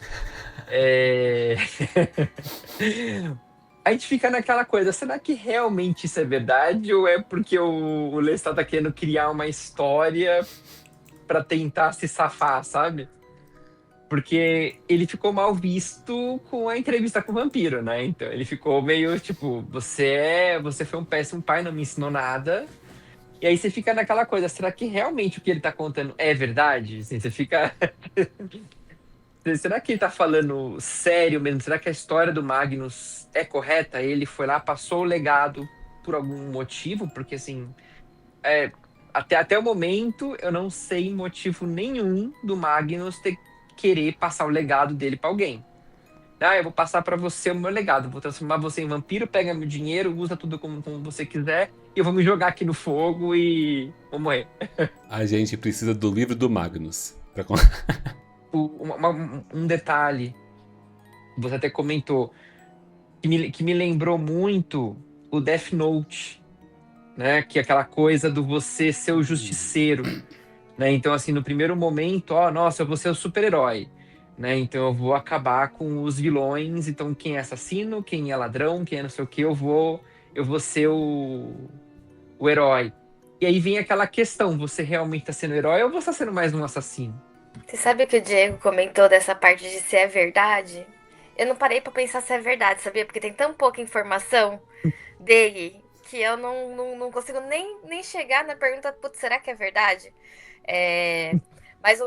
A gente fica naquela coisa, será que realmente isso é verdade? Ou é porque o Lestat tá querendo criar uma história pra tentar se safar, sabe? Porque ele ficou mal visto com a entrevista com o vampiro, né? Então ele ficou meio tipo, você foi um péssimo pai, não me ensinou nada. E aí você fica naquela coisa, será que realmente o que ele tá contando é verdade? Assim, você fica será que ele tá falando sério mesmo? Será que a história do Magnus é correta? Ele foi lá, passou o legado por algum motivo? Porque, assim, até o momento, eu não sei motivo nenhum do Magnus querer passar o legado dele pra alguém. Ah, eu vou passar pra você o meu legado, vou transformar você em vampiro, pega meu dinheiro, usa tudo como você quiser, e eu vou me jogar aqui no fogo e vou morrer. A gente precisa do livro do Magnus. Um detalhe, você até comentou, que me lembrou muito o Death Note, né? Que é aquela coisa do você ser o justiceiro, né? Então, assim, no primeiro momento, nossa, eu vou ser o super-herói, né? Então eu vou acabar com os vilões. Então, quem é assassino, quem é ladrão, quem é não sei o que, eu vou ser o herói. E aí vem aquela questão, você realmente tá sendo herói ou você tá sendo mais um assassino? Você sabe o que o Diego comentou dessa parte de se é verdade? Eu não parei pra pensar se é verdade, sabia? Porque tem tão pouca informação dele que eu não consigo nem chegar na pergunta, putz, será que é verdade? Mas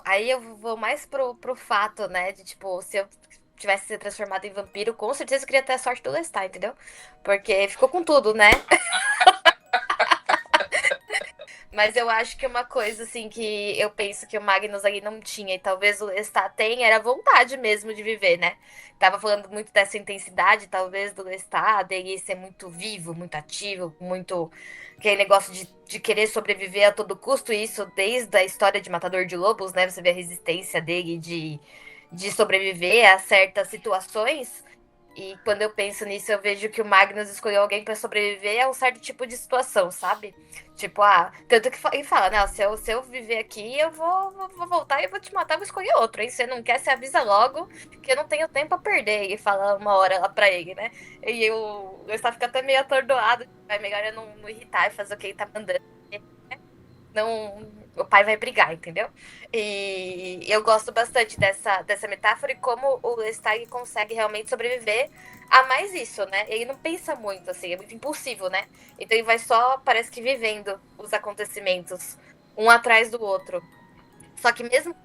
aí eu vou mais pro fato, né? De tipo, se eu tivesse se transformado em vampiro, com certeza eu queria ter a sorte do Lestat, entendeu? Porque ficou com tudo, né? Mas eu acho que uma coisa, assim, que eu penso que o Magnus aí não tinha, e talvez o Lestat tenha, era a vontade mesmo de viver, né? Tava falando muito dessa intensidade, talvez, do Lestat, dele ser muito vivo, muito ativo, muito. Aquele negócio de querer sobreviver a todo custo, e isso desde a história de Matador de Lobos, né? Você vê a resistência dele de sobreviver a certas situações. E quando eu penso nisso, eu vejo que o Magnus escolheu alguém pra sobreviver a um certo tipo de situação, sabe? Tipo, tanto que ele fala, né? Se eu viver aqui, eu vou voltar e vou te matar, vou escolher outro, hein? Se você não quer, você avisa logo, que eu não tenho tempo a perder. E fala uma hora lá pra ele, né? E eu estava ficando até meio atordoado. É melhor eu não irritar e fazer o que ele tá mandando. Não, o pai vai brigar, entendeu? E eu gosto bastante dessa metáfora e como o Lestat consegue realmente sobreviver a mais isso, né? Ele não pensa muito, assim, é muito impulsivo, né? Então ele vai só, parece que vivendo os acontecimentos, um atrás do outro. Só que mesmo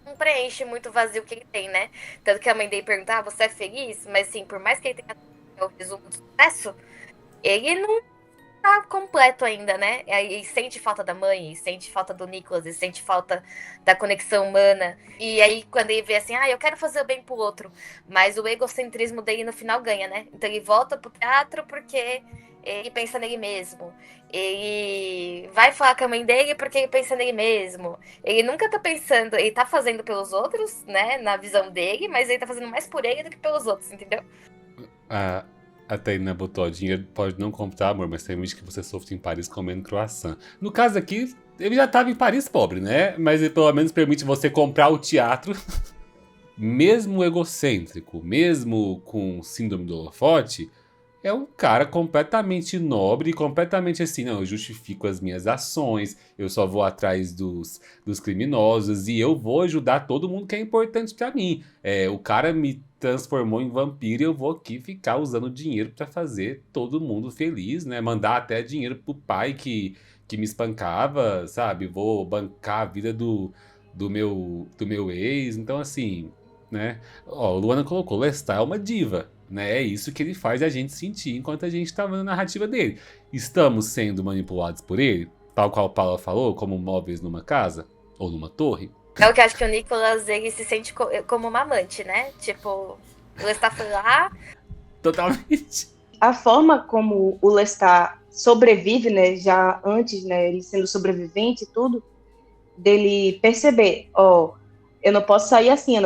não preenche muito o vazio que ele tem, né? Tanto que a mãe dele pergunta, você é feliz? Mas sim, por mais que ele tenha o resumo do sucesso, ele não tá completo ainda, né? E sente falta da mãe, e sente falta do Nicholas, e sente falta da conexão humana. E aí, quando ele vê assim, eu quero fazer o bem pro outro, mas o egocentrismo dele no final ganha, né? Então ele volta pro teatro porque ele pensa nele mesmo. Ele vai falar com a mãe dele porque ele pensa nele mesmo. Ele nunca tá pensando, ele tá fazendo pelos outros, né? Na visão dele, mas ele tá fazendo mais por ele do que pelos outros, entendeu? A Tainá botou: dinheiro pode não comprar, amor, mas permite que você sofra em Paris comendo croissant. No caso aqui, ele já tava em Paris pobre, né? Mas ele pelo menos permite você comprar o teatro. Mesmo egocêntrico, mesmo com síndrome do holofote, é um cara completamente nobre, completamente assim, não, eu justifico as minhas ações, eu só vou atrás dos criminosos e eu vou ajudar todo mundo que é importante pra mim. O cara me transformou em vampiro e eu vou aqui ficar usando dinheiro pra fazer todo mundo feliz, né? Mandar até dinheiro pro pai que me espancava, sabe? Vou bancar a vida do meu ex, então assim, né? Ó, o Luana colocou, Lestat é uma diva, né? É isso que ele faz a gente sentir enquanto a gente tá vendo a narrativa dele. Estamos sendo manipulados por ele, tal qual a Paula falou, como móveis numa casa ou numa torre. É o que eu acho que o Nicolas, ele se sente como uma amante, né? Tipo, o Lestat foi lá. Totalmente. A forma como o Lestat sobrevive, né, já antes, né, ele sendo sobrevivente e tudo, dele perceber, eu não posso sair assim, eu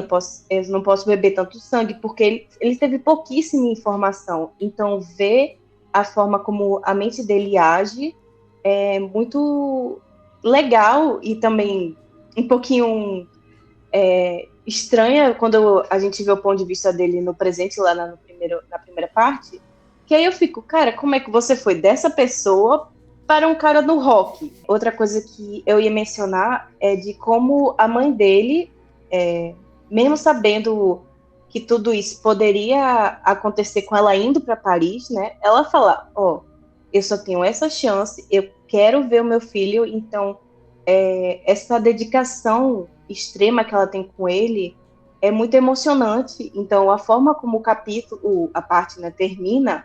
não posso beber tanto sangue, porque ele teve pouquíssima informação. Então, ver a forma como a mente dele age é muito legal e também um pouquinho estranha quando a gente vê o ponto de vista dele no presente, lá na primeira parte, que aí eu fico, cara, como é que você foi dessa pessoa para um cara no rock? Outra coisa que eu ia mencionar é de como a mãe dele, mesmo sabendo que tudo isso poderia acontecer com ela indo para Paris, né? Ela fala, eu só tenho essa chance, eu quero ver o meu filho, então essa dedicação extrema que ela tem com ele é muito emocionante. Então a forma como a parte, né, termina,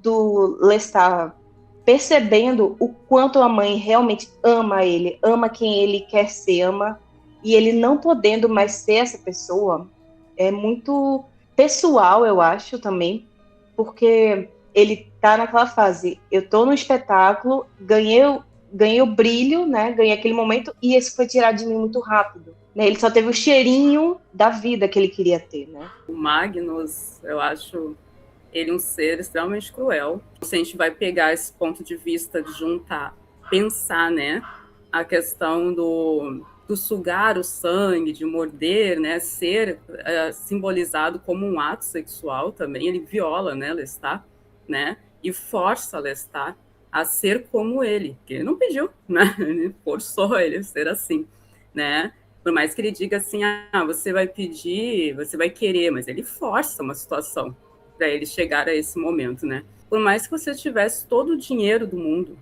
do Lestat percebendo o quanto a mãe realmente ama ele, ama quem ele quer ser, e ele não podendo mais ser essa pessoa, é muito pessoal, eu acho, também, porque ele tá naquela fase, eu tô no espetáculo, ganhei o brilho, né, ganhei aquele momento, e esse foi tirado de mim muito rápido, né, ele só teve o cheirinho da vida que ele queria ter, né. O Magnus, eu acho ele um ser extremamente cruel. Se a gente vai pegar esse ponto de vista de juntar, pensar, né, a questão do sugar o sangue, de morder, né, ser simbolizado como um ato sexual também, ele viola, né, Lestat, né, e força Lestat a ser como ele, que ele não pediu, né, ele forçou ele a ser assim, né, por mais que ele diga assim, você vai pedir, você vai querer, mas ele força uma situação para ele chegar a esse momento, né? Por mais que você tivesse todo o dinheiro do mundo,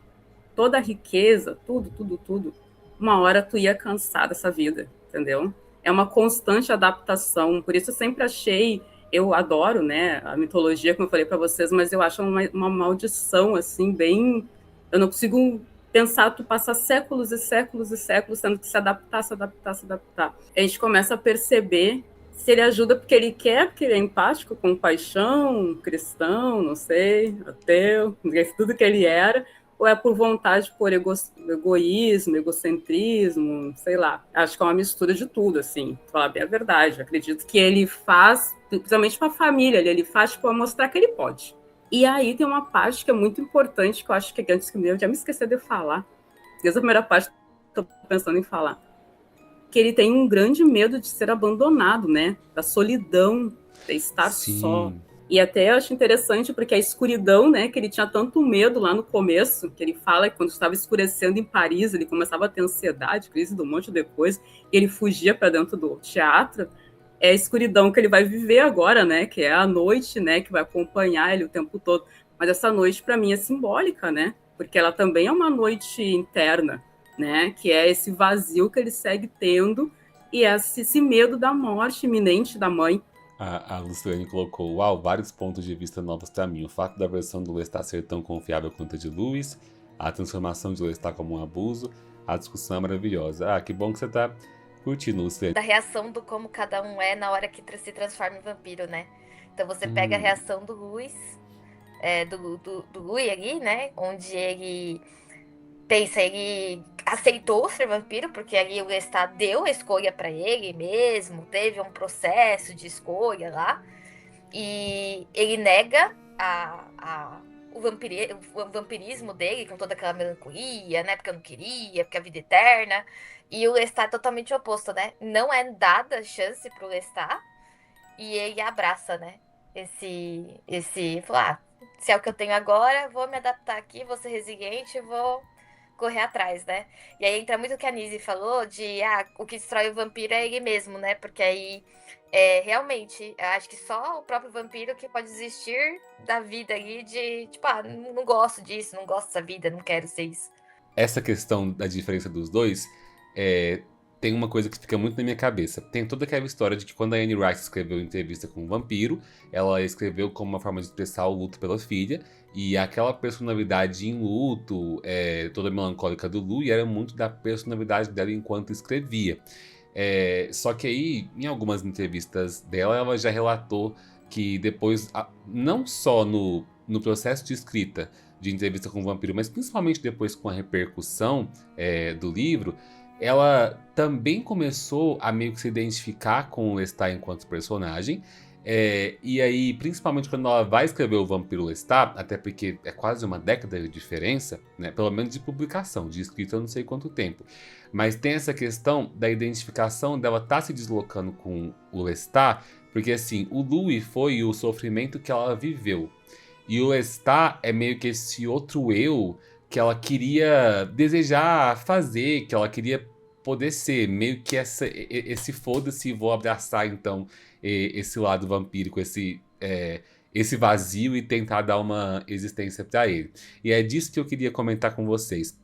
toda a riqueza, tudo, uma hora tu ia cansar dessa vida, entendeu? É uma constante adaptação, por isso eu sempre achei, eu adoro, né, a mitologia, como eu falei para vocês, mas eu acho uma maldição, assim, bem... Eu não consigo pensar, tu passar séculos e séculos e séculos tendo que se adaptar. A gente começa a perceber se ele ajuda porque ele quer, porque ele é empático, com paixão, cristão, não sei, ateu, tudo que ele era, ou é por vontade, por egoísmo, egocentrismo, sei lá. Acho que é uma mistura de tudo, assim, pra falar bem a verdade. Acredito que ele faz, principalmente para a família, ele faz para mostrar que ele pode. E aí tem uma parte que é muito importante, que eu acho que antes que eu já me esqueci de falar, desde a primeira parte que eu tô pensando em falar, que ele tem um grande medo de ser abandonado, né? Da solidão, de estar só. E até eu acho interessante, porque a escuridão, né? Que ele tinha tanto medo lá no começo, que ele fala que quando estava escurecendo em Paris, ele começava a ter ansiedade, crise de um monte de coisa, e ele fugia para dentro do teatro. É a escuridão que ele vai viver agora, né? Que é a noite, né? Que vai acompanhar ele o tempo todo. Mas essa noite, para mim, é simbólica, né? Porque ela também é uma noite interna, né, que é esse vazio que ele segue tendo e esse medo da morte iminente da mãe. A Luciane colocou, uau, vários pontos de vista novos para mim. O fato da versão do Lestat ser tão confiável quanto a de Lewis, a transformação de Lestat como um abuso, a discussão é maravilhosa. Que bom que você tá curtindo, Luciane. Da reação do como cada um é na hora que se transforma em vampiro, né? Então você pega a reação do Luis, do Louis ali, né, onde ele... ele aceitou ser vampiro, porque ali o Lestat deu a escolha para ele mesmo, teve um processo de escolha lá, e ele nega o vampirismo dele, com toda aquela melancolia, né? Porque eu não queria, porque a vida é eterna. E o Lestat é totalmente oposto, né? Não é dada chance pro Lestat. E ele abraça, né? Falar, se é o que eu tenho agora, vou me adaptar aqui, vou ser resiliente, vou correr atrás, né? E aí entra muito o que a Nise falou de, o que destrói o vampiro é ele mesmo, né? Porque aí, realmente, eu acho que só o próprio vampiro que pode desistir da vida ali de, tipo, não gosto disso, não gosto dessa vida, não quero ser isso. Essa questão da diferença dos dois, tem uma coisa que fica muito na minha cabeça. Tem toda aquela história de que quando a Anne Rice escreveu Entrevista com um Vampiro, ela escreveu como uma forma de expressar o luto pela filha, e aquela personalidade em luto, toda melancólica do Louis, era muito da personalidade dela enquanto escrevia. Só que aí, em algumas entrevistas dela, ela já relatou que depois, não só no processo de escrita de Entrevista com o Vampiro, mas principalmente depois com a repercussão do livro, ela também começou a meio que se identificar com o Lestat enquanto personagem. E aí, principalmente quando ela vai escrever o Vampiro Lestat, até porque é quase uma década de diferença, né? Pelo menos de publicação, de escrita eu não sei quanto tempo. Mas tem essa questão da identificação dela estar se deslocando com o Lestat, porque assim, o Louis foi o sofrimento que ela viveu. E o Lestat é meio que esse outro eu que ela queria desejar fazer, que ela queria poder ser. Meio que esse foda-se, vou abraçar então esse lado vampírico, esse vazio e tentar dar uma existência pra ele. E é disso que eu queria comentar com vocês.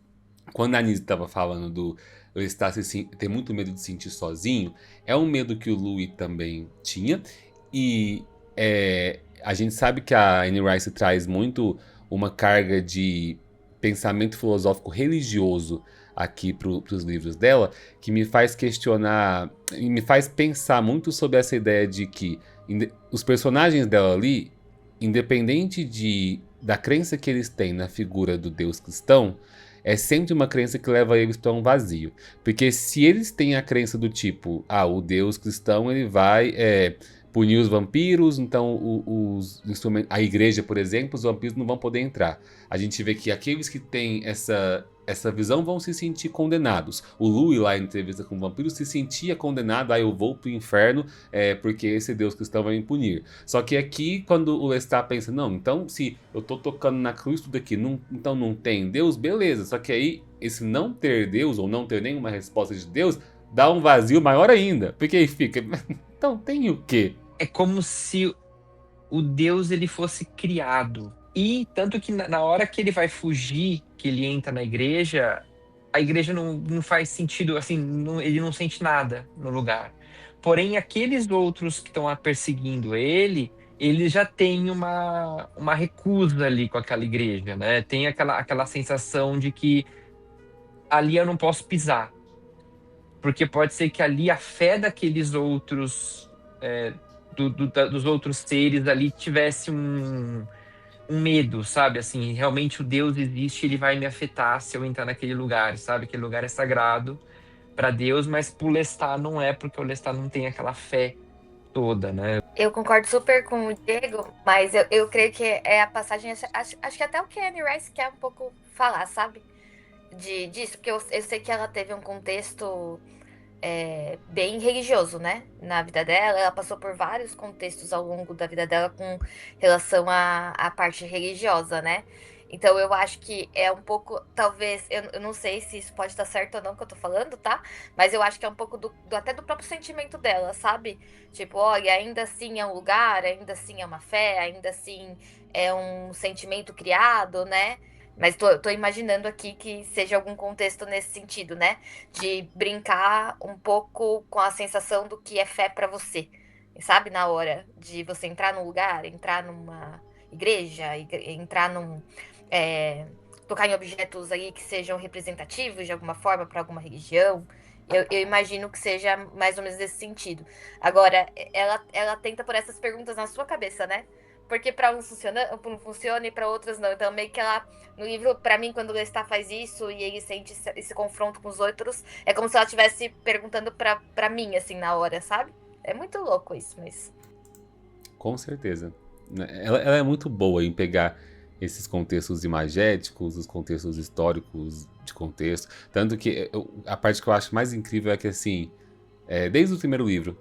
Quando a Anise estava falando do Lestat ter muito medo de se sentir sozinho, é um medo que o Louis também tinha. E a gente sabe que a Anne Rice traz muito uma carga de pensamento filosófico religioso aqui para os livros dela, que me faz questionar, e me faz pensar muito sobre essa ideia de que os personagens dela ali, independente da crença que eles têm na figura do Deus cristão, é sempre uma crença que leva eles para um vazio. Porque se eles têm a crença do tipo, o Deus cristão ele vai punir os vampiros, então a igreja, por exemplo, os vampiros não vão poder entrar. A gente vê que aqueles que têm essa visão vão se sentir condenados. O Louis, lá em Entrevista com o Vampiro, se sentia condenado, eu vou pro inferno porque esse Deus cristão vai me punir. Só que aqui, quando o Lestat pensa, não, então se eu tô tocando na cruz tudo aqui, então não tem Deus, beleza. Só que aí, esse não ter Deus, ou não ter nenhuma resposta de Deus, dá um vazio maior ainda. Porque aí fica, então tem o quê? É como se o Deus ele fosse criado. E tanto que na hora que ele vai fugir, que ele entra na igreja, a igreja não faz sentido, assim, ele não sente nada no lugar. Porém, aqueles outros que estão perseguindo ele já têm uma recusa ali com aquela igreja, né? Tem aquela sensação de que ali eu não posso pisar. Porque pode ser que ali a fé daqueles outros... dos outros seres ali tivesse um medo, sabe? Assim, realmente o Deus existe, ele vai me afetar se eu entrar naquele lugar, sabe? Aquele lugar é sagrado para Deus, mas pro Lestat não é, porque o Lestat não tem aquela fé toda, né? Eu concordo super com o Diego, mas eu creio que é a passagem, acho que até o que a Anne Rice quer um pouco falar, sabe? Disso, porque eu sei que ela teve um contexto bem religioso, né? Na vida dela, ela passou por vários contextos ao longo da vida dela com relação à parte religiosa, né? Então eu acho que é um pouco, talvez, eu não sei se isso pode estar certo ou não que eu tô falando, tá? Mas eu acho que é um pouco até do próprio sentimento dela, sabe? Tipo, olha, ainda assim é um lugar, ainda assim é uma fé, ainda assim é um sentimento criado, né? Mas tô imaginando aqui que seja algum contexto nesse sentido, né? De brincar um pouco com a sensação do que é fé pra você. Sabe? Na hora de você entrar num lugar, entrar numa igreja, entrar tocar em objetos aí que sejam representativos de alguma forma para alguma religião. Eu imagino que seja mais ou menos nesse sentido. Agora, ela tenta por essas perguntas na sua cabeça, né? Porque para uns funciona e para outros não. Então, meio que ela, no livro, para mim, quando o Lestat faz isso e ele sente esse confronto com os outros, é como se ela estivesse perguntando para mim, assim, na hora, sabe? É muito louco isso, mas... Com certeza. né? Ela é muito boa em pegar esses contextos imagéticos, os contextos históricos de contexto. Tanto que a parte que eu acho mais incrível é que, assim, desde o primeiro livro,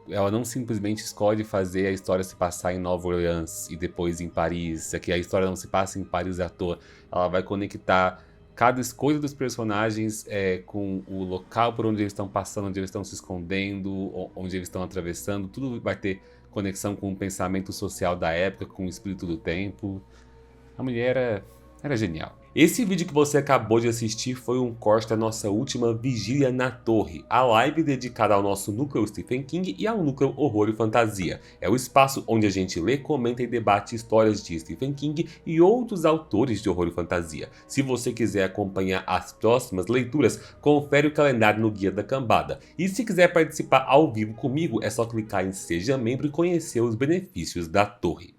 ela não simplesmente escolhe fazer a história se passar em Nova Orleans e depois em Paris. Aqui a história não se passa em Paris à toa. Ela vai conectar cada escolha dos personagens com o local por onde eles estão passando, onde eles estão se escondendo, onde eles estão atravessando. Tudo vai ter conexão com o pensamento social da época, com o espírito do tempo. A mulher era genial. Esse vídeo que você acabou de assistir foi um corte da nossa última Vigília na Torre, a live dedicada ao nosso núcleo Stephen King e ao núcleo Horror e Fantasia. É o espaço onde a gente lê, comenta e debate histórias de Stephen King e outros autores de horror e fantasia. Se você quiser acompanhar as próximas leituras, confere o calendário no Guia da Cambada. E se quiser participar ao vivo comigo, é só clicar em Seja Membro e conhecer os benefícios da Torre.